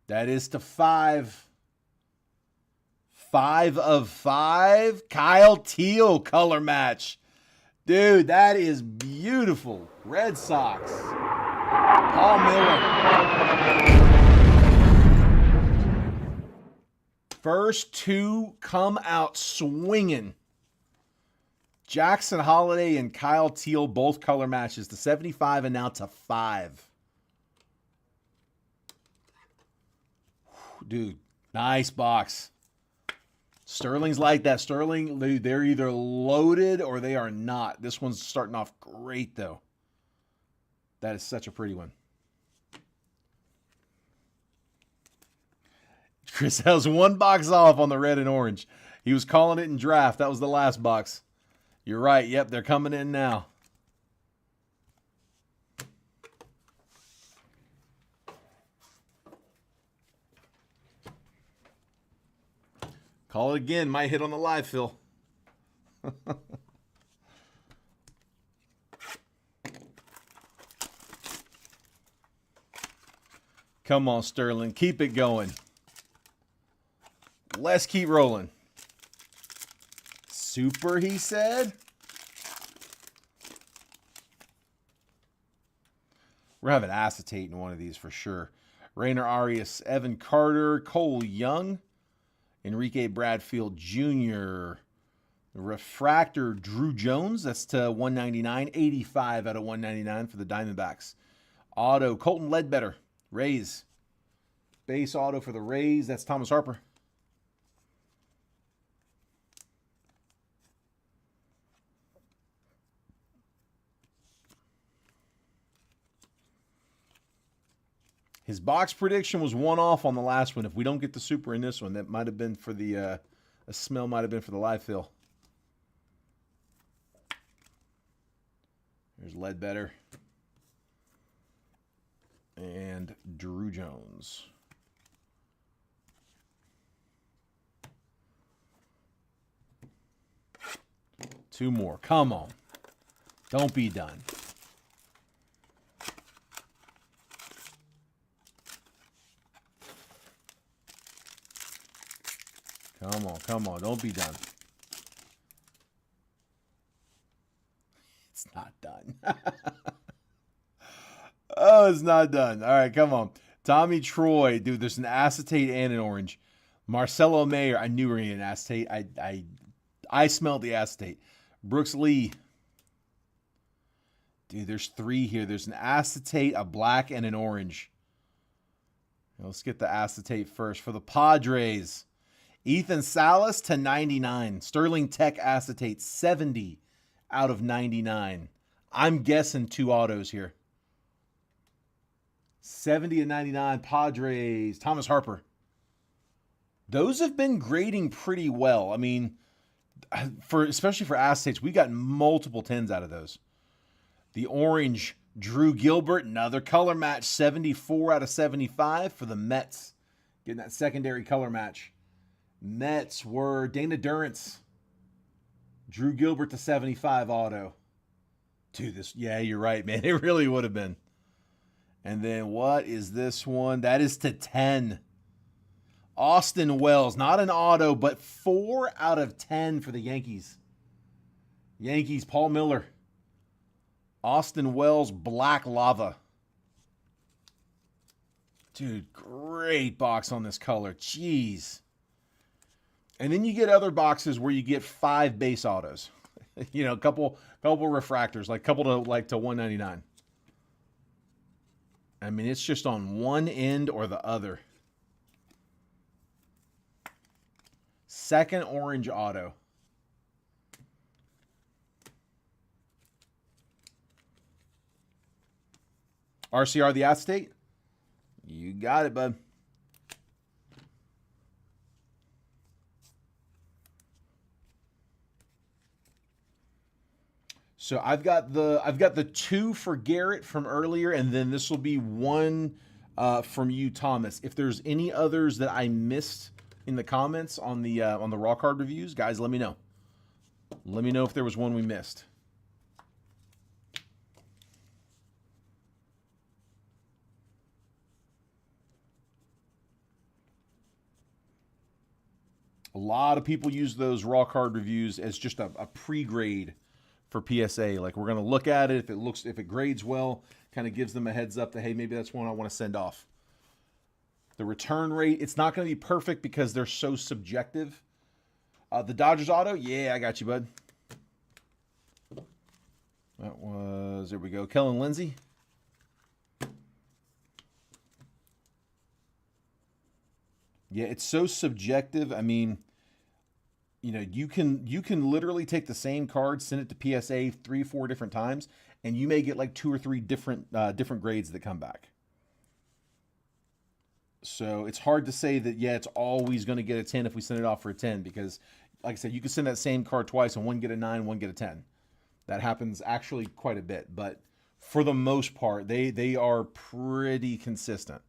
That is to 5. 5 of 5. Kyle Teal color match. Dude, that is beautiful. Red Sox. Paul Miller. First two come out swinging. Jackson Holiday and Kyle Teal, both color matches to 75 and now to 5. Dude, nice box. Sterling's like that. Sterling, they're either loaded or they are not. This one's starting off great, though. That is such a pretty one. Chris has one box off on the red and orange. He was calling it in draft. That was the last box. You're right. Yep, they're coming in now. Call it again. Might hit on the live, Phil. Come on, Sterling. Keep it going. Let's keep rolling. Super, he said. We're having acetate in one of these for sure. Rainer Arias, Evan Carter, Cole Young, Enrique Bradfield Jr., Refractor Drew Jones, that's to 199, 85 out of 199 for the Diamondbacks. Auto Colton Ledbetter, Rays. Base auto for the Rays, that's Thomas Harper. His box prediction was one off on the last one. If we don't get the super in this one, that might have been for the, a smell might have been for the live fill. There's Ledbetter. And Drew Jones. Two more. Come on. Don't be done. Come on, come on. Don't be done. It's not done. Oh, it's not done. All right, come on. Tommy Troy. Dude, there's an acetate and an orange. Marcelo Mayer. I knew we were going to get an acetate. I smelled the acetate. Brooks Lee. Dude, there's 3 here. There's an acetate, a black, and an orange. Let's get the acetate first. For the Padres, Ethan Salas to 99. Sterling Tech acetate, 70 out of 99. I'm guessing 2 autos here. 70 and 99, Padres, Thomas Harper. Those have been grading pretty well. I mean, especially for acetates, we got multiple 10s out of those. The orange, Drew Gilbert, another color match, 74 out of 75 for the Mets. Getting that secondary color match. Mets were Dana Durrance. Drew Gilbert to 75 auto. Dude, yeah, you're right, man. It really would have been. And then what is this one? That is to 10. Austin Wells, not an auto, but 4 out of 10 for the Yankees. Yankees, Paul Miller. Austin Wells, Black Lava. Dude, great box on this color. Jeez. And then you get other boxes where you get 5 base autos. You know, a couple refractors, like couple to 199. I mean, it's just on one end or the other. Second orange auto. RCR the acetate? You got it, bud. So I've got the 2 for Garrett from earlier, and then this will be 1 from you, Thomas. If there's any others that I missed in the comments on the raw card reviews, guys, let me know. Let me know if there was one we missed. A lot of people use those raw card reviews as just a pre-grade for PSA. Like, we're going to look at it. If it grades well, kind of gives them a heads up that, hey, maybe that's one I want to send off. The return rate, it's not going to be perfect because they're so subjective. The Dodgers auto, yeah, I got you, bud. That was, there we go, Kellen Lindsey. Yeah, it's so subjective. I mean, you know, you can literally take the same card, send it to PSA 3, 4 different times, and you may get like 2 or 3 different grades that come back. So it's hard to say that, yeah, it's always going to get a 10 if we send it off for a 10, because like I said, you can send that same card twice and one get a 9, one get a 10. That happens actually quite a bit, but for the most part, they are pretty consistent.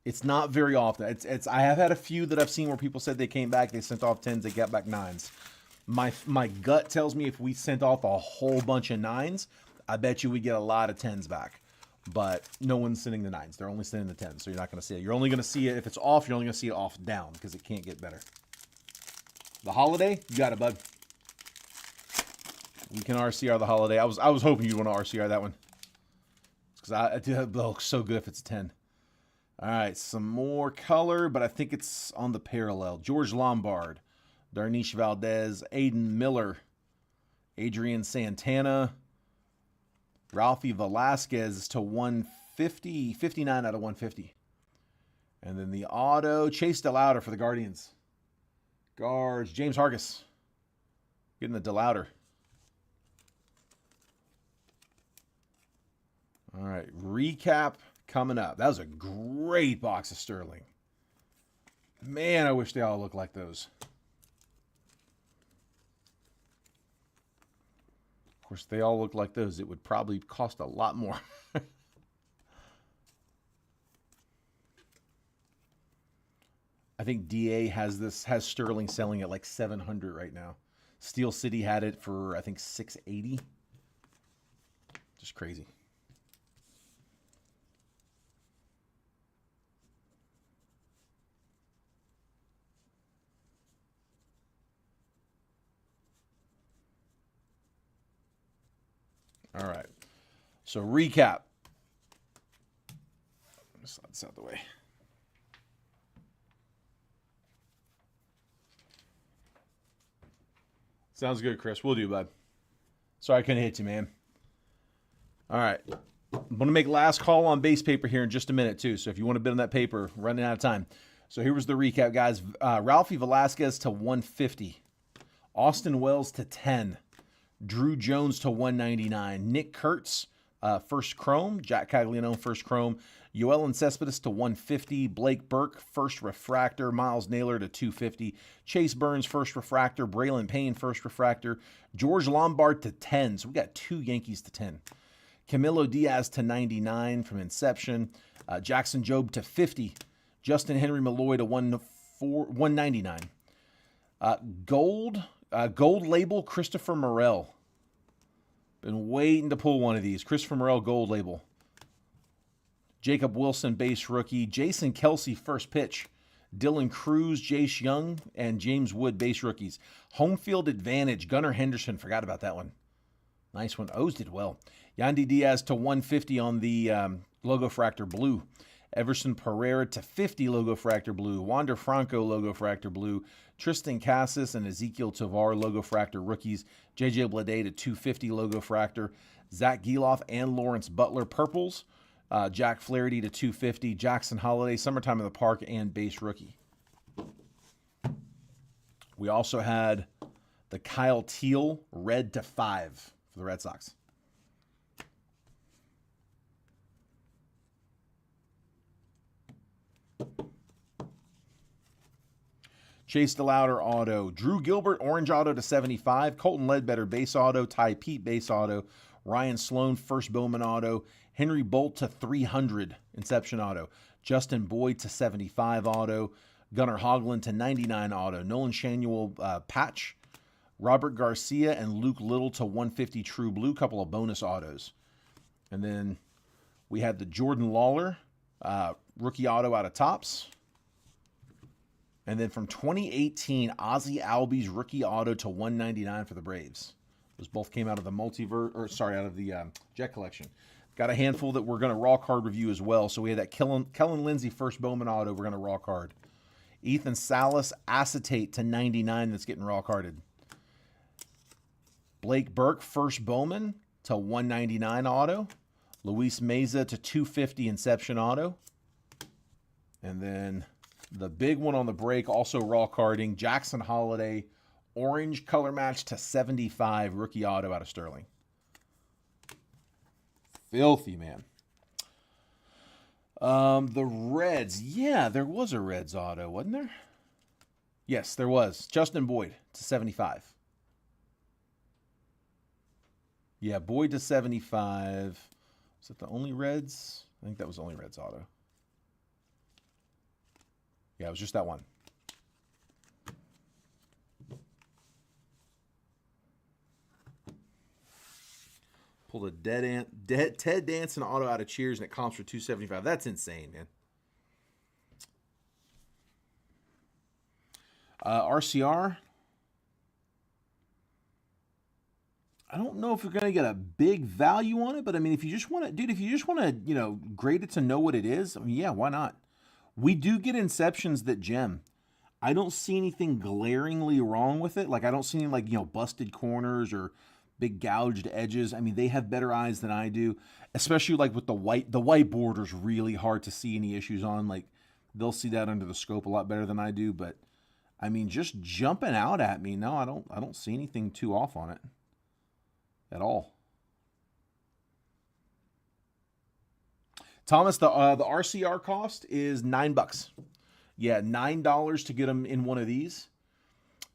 It's not very often. It's I have had a few that I've seen where people said they came back, they sent off 10s, they got back 9s. My gut tells me if we sent off a whole bunch of 9s, I bet you we get a lot of 10s back. But no one's sending the 9s. They're only sending the 10s, so you're not going to see it. You're only going to see it if it's off. You're only going to see it off down because it can't get better. The holiday, you got it, bud. We can RCR the holiday. I was hoping you'd want to RCR that one because it looks so good if it's a 10. All right, some more color, but I think it's on the parallel. George Lombard, Darniche Valdez, Aiden Miller, Adrian Santana, Ralphie Velasquez to 150, 59 out of 150. And then the auto, Chase DeLauder for the Guardians. Guards, James Hargis getting the DeLauder. All right, recap coming up. That was a great box of Sterling. Man, I wish they all looked like those. Of course, if they all look like those, it would probably cost a lot more. I think DA has Sterling selling at like 700 right now. Steel City had it for I think 680. Just crazy. All right. So recap. Slide this out of the way. Sounds good, Chris. We'll do, bud. Sorry I couldn't hit you, man. All right. I'm going to make last call on base paper here in just a minute, too. So if you want to bid on that paper, running out of time. So here was the recap, guys. Ralphie Velasquez to 150. Austin Wells to 10. Drew Jones to 199. Nick Kurtz, first chrome. Jack Caglianone, first chrome. Yoel Cespedes to 150. Blake Burke, first refractor. Miles Naylor to 250. Chase Burns, first refractor. Braylon Payne, first refractor. George Lombard to 10. So we got 2 Yankees to 10. Camilo Diaz to 99 from inception. Jackson Jobe to 50. Justin Henry Malloy to 199. Gold label, Christopher Morel. Been waiting to pull one of these. Christopher Morel gold label. Jacob Wilson, base rookie. Jason Kelsey, first pitch. Dylan Cruz, Jace Young, and James Wood, base rookies. Home field advantage, Gunnar Henderson. Forgot about that one. Nice one. O's did well. Yandy Diaz to 150 on the Logo Fractor Blue. Everson Pereira to 50 Logo Fractor Blue. Wander Franco Logo Fractor Blue. Tristan Cassis and Ezekiel Tovar Logo Fractor rookies. JJ Bleday to 250 Logo Fractor. Zach Geloff and Lawrence Butler purples. Jack Flaherty to 250. Jackson Holiday, Summertime in the Park, and base rookie. We also had the Kyle Teal red to 5 for the Red Sox. Chase DeLauder auto. Drew Gilbert orange auto to 75. Colton Ledbetter base auto. Ty Pete base auto. Ryan Sloan first Bowman auto. Henry Bolt to 300 inception auto. Justin Boyd to 75 auto. Gunnar Hoglund to 99 auto. Nolan Shanuel patch. Robert Garcia and Luke Little to 150 true blue. Couple of bonus autos. And then we had the Jordan Lawler rookie auto out of Topps. And then from 2018, Ozzie Albies rookie auto to 199 for the Braves. Those both came out of the out of the Jet collection. Got a handful that we're going to raw card review as well. So we had that Kellen Lindsey first Bowman auto we're going to raw card. Ethan Salas acetate to 99 that's getting raw carded. Blake Burke first Bowman to 199 auto. Luis Meza to 250 Inception auto. And then the big one on the break, also raw carding, Jackson Holiday, orange color match to 75 rookie auto out of Sterling. Filthy, man. The Reds. Yeah, there was a Reds auto, wasn't there? Yes, there was. Justin Boyd to 75. Yeah, Boyd to 75. Was it the only Reds? I think that was the only Reds auto. Yeah, it was just that one. Pulled a Ted Danson auto out of Cheers, and it comps for 275. That's insane, man. RCR. I don't know if you're going to get a big value on it, but I mean, if you just want to, dude, if you just want to, grade it to know what it is, I mean, yeah, why not? We do get Inceptions that gem. I don't see anything glaringly wrong with it. Like, I don't see any, busted corners or big gouged edges. I mean, they have better eyes than I do, especially like with the white. The white border's really hard to see any issues on. Like, they'll see that under the scope a lot better than I do. But I mean, just jumping out at me, no, I don't see anything too off on it at all. Thomas, the RCR cost is $9. Yeah, $9 to get them in one of these.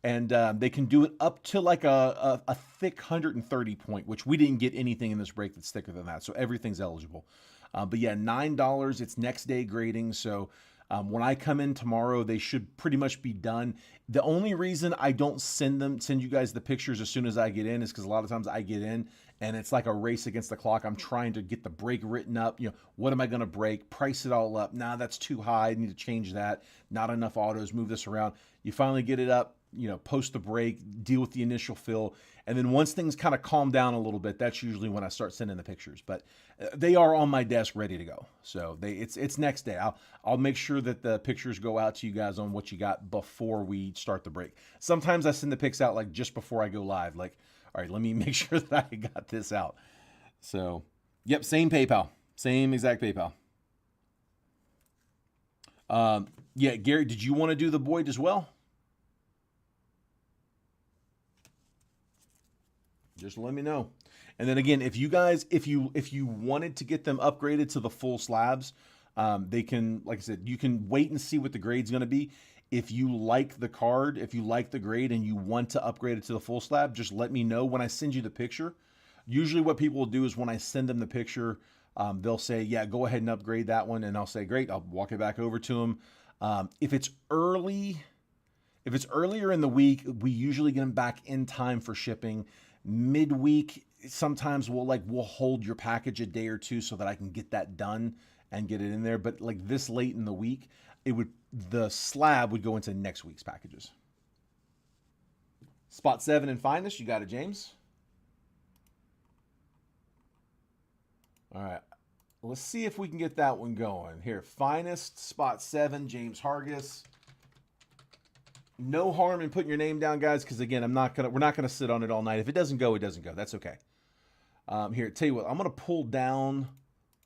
And they can do it up to like a thick 130 point, which we didn't get anything in this break that's thicker than that. So everything's eligible. But yeah, $9. It's next day grading. So when I come in tomorrow, they should pretty much be done. The only reason I don't send you guys the pictures as soon as I get in is because a lot of times I get in and it's like a race against the clock. I'm trying to get the break written up. What am I going to break? Price it all up. Nah, that's too high. I need to change that. Not enough autos. Move this around. You finally get it up. Post the break, deal with the initial fill. And then once things kind of calm down a little bit, that's usually when I start sending the pictures. But they are on my desk ready to go. So it's next day. I'll make sure that the pictures go out to you guys on what you got before we start the break. Sometimes I send the pics out like just before I go live. Like, all right, let me make sure that I got this out. So, yep, same PayPal. Same exact PayPal. Yeah, Gary, did you want to do the Boyd as well? Just let me know. And then again, if you guys, if you wanted to get them upgraded to the full slabs, they can, like I said, you can wait and see what the grade's going to be. If you like the card, if you like the grade and you want to upgrade it to the full slab, just let me know when I send you the picture. Usually what people will do is when I send them the picture, they'll say, yeah, go ahead and upgrade that one. And I'll say, great, I'll walk it back over to them. If it's earlier in the week, we usually get them back in time for shipping. Midweek, sometimes we'll hold your package a day or two so that I can get that done and get it in there. But like this late in the week, the slab would go into next week's packages. Spot 7 in Finest, you got it, James. All right, let's see if we can get that one going. Here, Finest, Spot 7, James Hargis. No harm in putting your name down, guys, because again, we're not gonna sit on it all night. If it doesn't go, it doesn't go. That's okay. Here, tell you what, I'm gonna pull down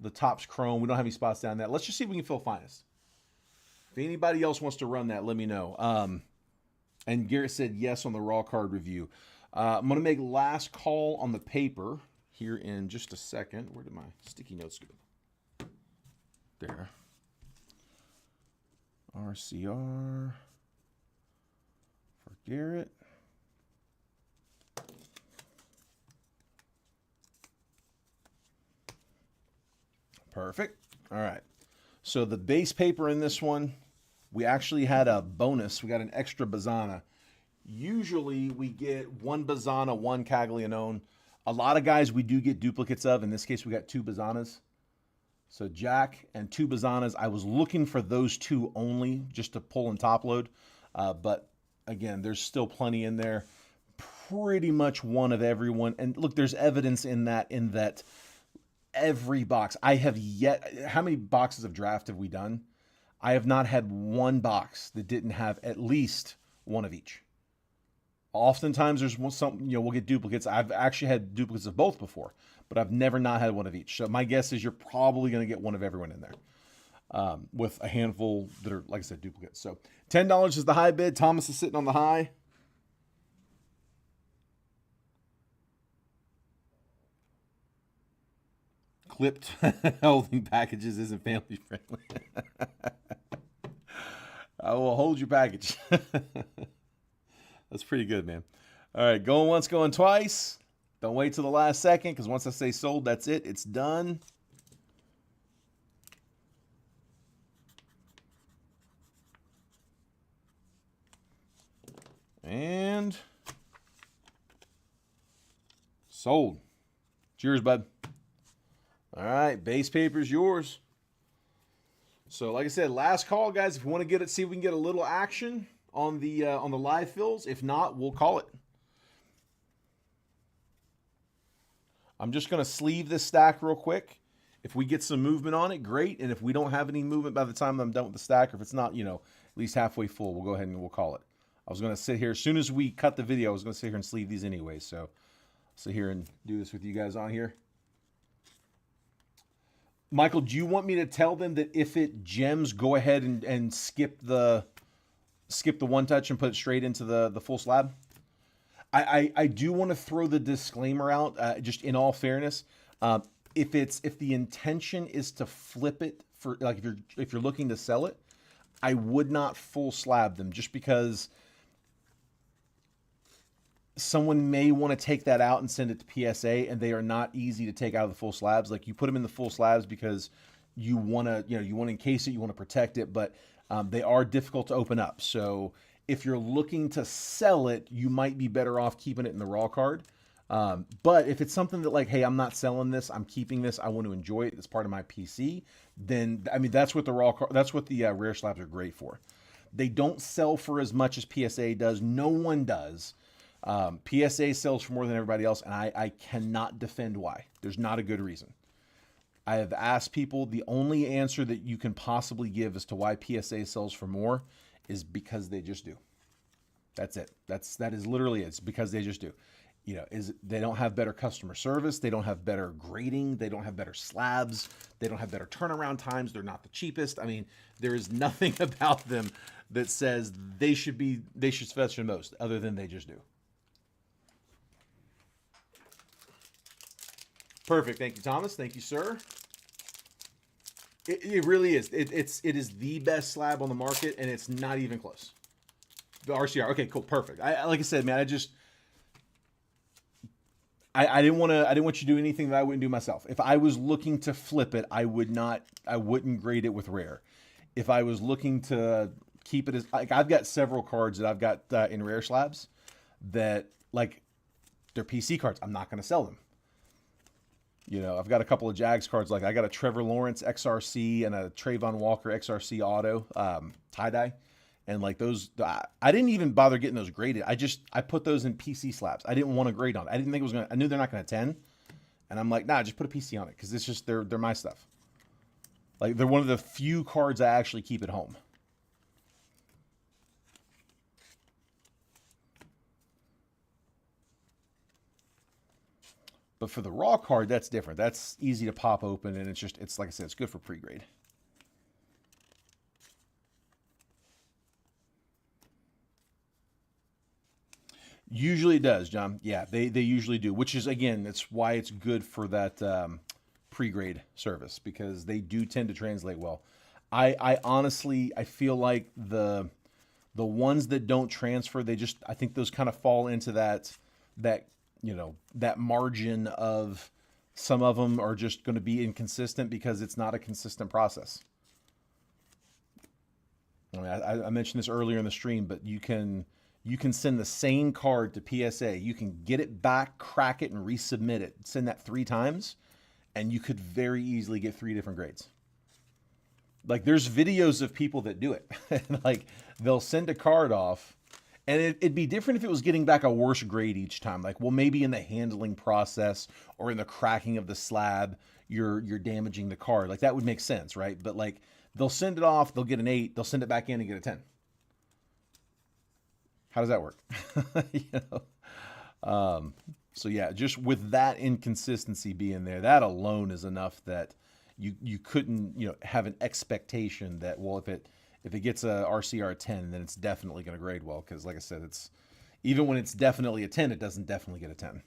the Topps Chrome. We don't have any spots down that. Let's just see if we can fill Finest. If anybody else wants to run that, let me know. And Garrett said yes on the raw card review. I'm gonna make last call on the paper here in just a second. Where did my sticky notes go? There. RCR. Garrett. Perfect. All right. So the base paper in this one, we actually had a bonus. We got an extra Bazana. Usually we get one Bazana, one Caglianone. A lot of guys we do get duplicates of. In this case, we got 2 Bazanas. So Jack and 2 Bazanas. I was looking for those 2 only just to pull and top load. But again, there's still plenty in there. Pretty much one of everyone. And look, there's evidence in that every box. How many boxes of draft have we done? I have not had one box that didn't have at least one of each. Oftentimes there's we'll get duplicates. I've actually had duplicates of both before. but I've never not had one of each. So my guess is you're probably going to get one of everyone in there, with a handful that are, like I said, duplicates. So $10 is the high bid. Thomas is sitting on the high. Clipped holding packages isn't family friendly. I will hold your package. That's pretty good, man. All right, going once, going twice. Don't wait till the last second, because once I say sold, that's it. It's done. And sold. Cheers, bud. All right, base paper's yours. So, like I said, last call, guys. If you want to get it, see if we can get a little action on the live fills. If not, we'll call it. I'm just going to sleeve this stack real quick. If we get some movement on it, great. And if we don't have any movement by the time I'm done with the stack, or if it's not, at least halfway full, we'll go ahead and we'll call it. I was going to sit here as soon as we cut the video. I was going to sit here and sleeve these anyway. So, I'll sit here and do this with you guys on here. Michael, do you want me to tell them that if it gems, go ahead and skip the one touch and put it straight into the full slab? I do want to throw the disclaimer out, just in all fairness. If the intention is to flip it for, like, if you're looking to sell it, I would not full slab them, just because someone may want to take that out and send it to PSA, and they are not easy to take out of the full slabs. Like, you put them in the full slabs because you want to, you want to encase it, you want to protect it, but they are difficult to open up. So if you're looking to sell it, you might be better off keeping it in the raw card. But if it's something that, like, hey, I'm not selling this, I'm keeping this, I want to enjoy it, it's part of my PC, then, I mean, that's what the raw card, that's what the rare slabs are great for. They don't sell for as much as PSA does. No one does. PSA sells for more than everybody else, and I cannot defend why. There's not a good reason. I have asked people, the only answer that you can possibly give as to why PSA sells for more is because they just do. That's it. That is literally it. It's because they just do. They don't have better customer service. They don't have better grading. They don't have better slabs. They don't have better turnaround times. They're not the cheapest. I mean, there is nothing about them that says they should fetch the most, other than they just do. Perfect. Thank you, Thomas. Thank you, sir. It really is. It is the best slab on the market, and it's not even close. The RCR. Okay, cool. Perfect. Like I said, man, I didn't want you to do anything that I wouldn't do myself. If I was looking to flip it, I wouldn't grade it with rare. If I was looking to keep it as, like, I've got several cards that I've got in rare slabs that, like, they're PC cards. I'm not going to sell them. I've got a couple of Jags cards. Like, I got a Trevor Lawrence XRC and a Trayvon Walker XRC auto tie-dye. And, like, those, I didn't even bother getting those graded. I put those in PC slabs. I didn't want to grade on it. I didn't think it was going to, I knew they're not going to 10. And I'm like, nah, just put a PC on it, because it's just, they're my stuff. Like, they're one of the few cards I actually keep at home. But for the raw card, that's different. That's easy to pop open, and it's like I said, it's good for pre-grade. Usually it does, John. Yeah, they usually do, which is, again, that's why it's good for that pre-grade service, because they do tend to translate well. I honestly, I feel like the ones that don't transfer, I think those kind of fall into that margin of, some of them are just going to be inconsistent because it's not a consistent process. I mean, I mentioned this earlier in the stream, but you can send the same card to PSA. You can get it back, crack it, and resubmit it. Send that 3 times, and you could very easily get 3 different grades. Like, there's videos of people that do it. Like, they'll send a card off, and it'd be different if it was getting back a worse grade each time. Like, well, maybe in the handling process or in the cracking of the slab, you're damaging the card. Like, that would make sense, right? But, like, they'll send it off, they'll get an 8, they'll send it back in and get a 10. How does that work? So yeah, just with that inconsistency being there, that alone is enough that you couldn't have an expectation that, well, if it gets a RCR 10, then it's definitely going to grade well, because like I said, it's even when it's definitely a 10, it doesn't definitely get a 10.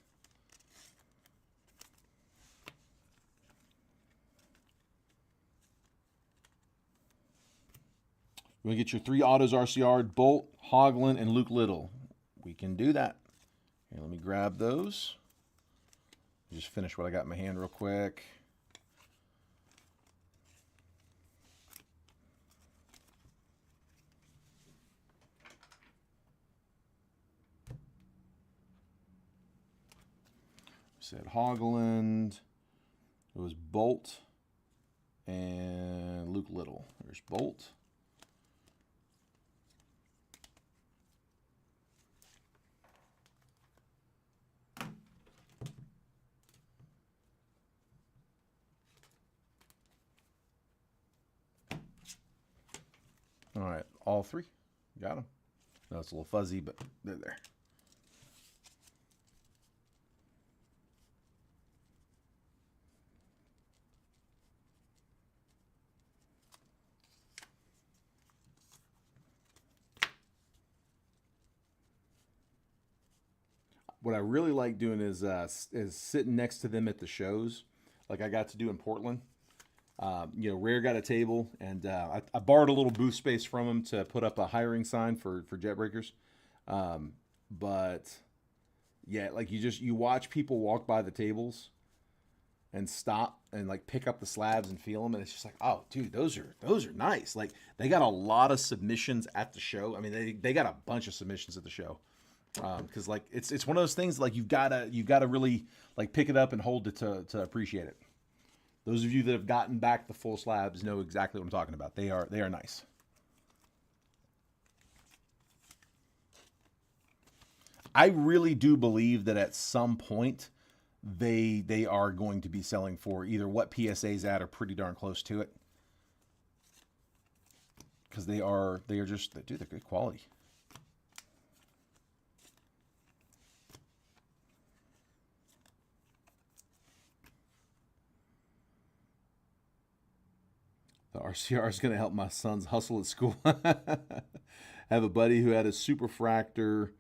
You want to get your 3 autos RCR, Bolt, Hoglund, and Luke Little. We can do that. Here, let me grab those. Just finish what I got in my hand real quick. We said Hoglund. It was Bolt and Luke Little. There's Bolt. All right, all 3. Got them. No, it's a little fuzzy, but they're there. What I really like doing is sitting next to them at the shows, like I got to do in Portland. Rare got a table, and I borrowed a little booth space from him to put up a hiring sign for jet breakers. But yeah, like you watch people walk by the tables and stop and like pick up the slabs and feel them, and it's just like, oh, dude, those are nice. Like they got a lot of submissions at the show. I mean, they got a bunch of submissions at the show. Because like it's one of those things, like you've gotta really like pick it up and hold it to appreciate it. Those of you that have gotten back the full slabs know exactly what I'm talking about. They are nice. I really do believe that at some point they are going to be selling for either what PSA's at or pretty darn close to it. Because they are just, dude, they're good quality. The RCR is going to help my son's hustle at school. I have a buddy who had a superfractor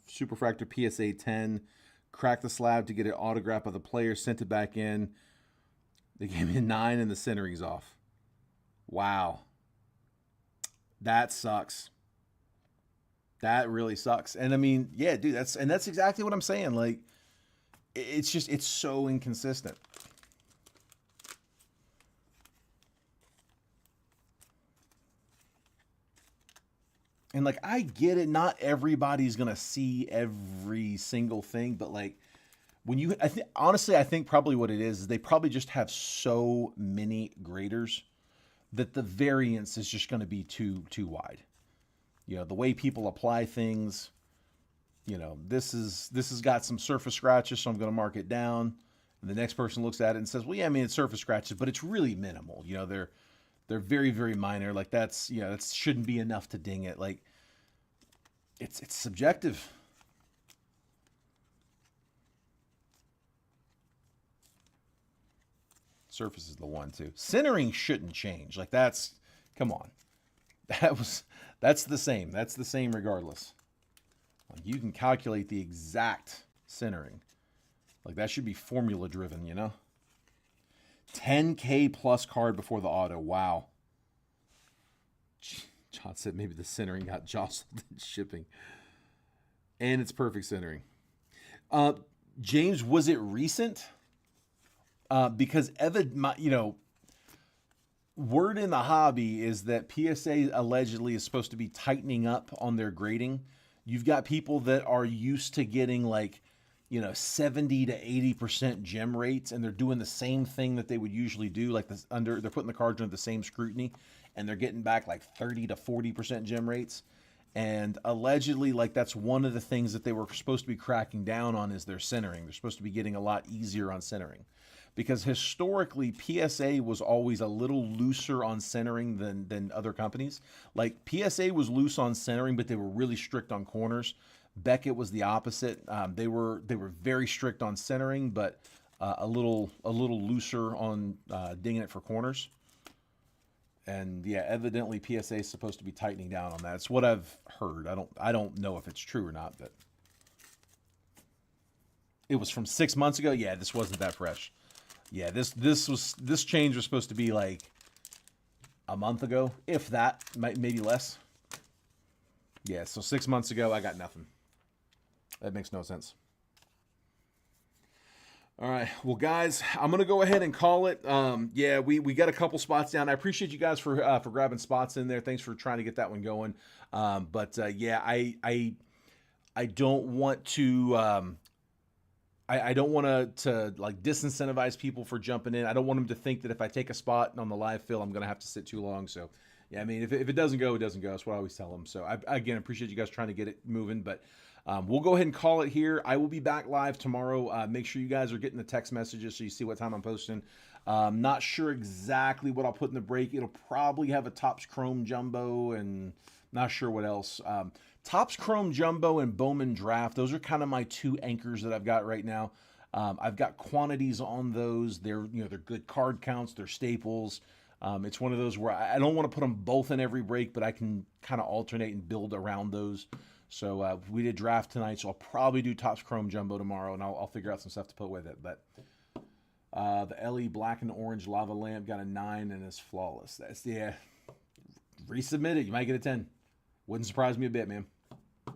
PSA 10, cracked the slab to get an autograph of the player, sent it back in. They gave me a 9 and the centering's off. Wow. That sucks. That really sucks. And I mean, yeah, dude, that's exactly what I'm saying. Like, it's so inconsistent. And like, I get it. Not everybody's going to see every single thing, but like when honestly, I think probably what it is they probably just have so many graders that the variance is just going to be too wide. The way people apply things, this has got some surface scratches, so I'm going to mark it down. And the next person looks at it and says, well, yeah, I mean, it's surface scratches, but it's really minimal. They're very, very minor. Like that shouldn't be enough to ding it. Like it's subjective. Surface is the one too. Centering shouldn't change. Like come on. That's the same. That's the same regardless. Like you can calculate the exact centering. Like that should be formula driven, 10K plus card before the auto. Wow. John said maybe the centering got jostled in shipping. And it's perfect centering. James, was it recent? Because word in the hobby is that PSA allegedly is supposed to be tightening up on their grading. You've got people that are used to getting like 70 to 80% gem rates, and they're doing the same thing that they would usually do. Like they're putting the cards under the same scrutiny, and they're getting back like 30 to 40% gem rates. And allegedly, like that's one of the things that they were supposed to be cracking down on is their centering. They're supposed to be getting a lot easier on centering, because historically PSA was always a little looser on centering than other companies. Like PSA was loose on centering, but they were really strict on corners. Beckett was the opposite. They were very strict on centering, but a little looser on dinging it for corners. And yeah, evidently PSA is supposed to be tightening down on that. It's what I've heard. I don't know if it's true or not, but it was from 6 months ago. Yeah, this wasn't that fresh. Yeah, this change was supposed to be like a month ago, if that, maybe less. Yeah, so 6 months ago, I got nothing. That makes no sense. All right, well, guys, I'm gonna go ahead and call it. Yeah, we got a couple spots down. I appreciate you guys for grabbing spots in there. Thanks for trying to get that one going. Yeah, I don't want to. I don't want to like disincentivize people for jumping in. I don't want them to think that if I take a spot on the live fill, I'm gonna have to sit too long. So, yeah, I mean, if it doesn't go, it doesn't go. That's what I always tell them. So, I again appreciate you guys trying to get it moving, but. We'll go ahead and call it here. I will be back live tomorrow. Make sure you guys are getting the text messages so you see what time I'm posting. Not sure exactly what I'll put in the break. It'll probably have a Topps Chrome Jumbo and not sure what else. Topps Chrome Jumbo and Bowman Draft. Those are kind of my two anchors that I've got right now. I've got quantities on those. They're good card counts. They're staples. It's one of those where I don't want to put them both in every break, but I can kind of alternate and build around those. So we did draft tonight, so I'll probably do Topps Chrome Jumbo tomorrow, and I'll figure out some stuff to put with it. But the LE Black and Orange Lava Lamp got a 9 and is flawless. That's resubmit it. You might get a 10. Wouldn't surprise me a bit, man. All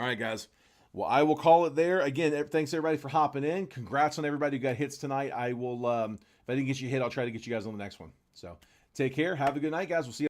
right, guys. Well, I will call it there. Again, thanks everybody for hopping in. Congrats on everybody who got hits tonight. I will, if I didn't get you hit, I'll try to get you guys on the next one. So take care. Have a good night, guys. We'll see you.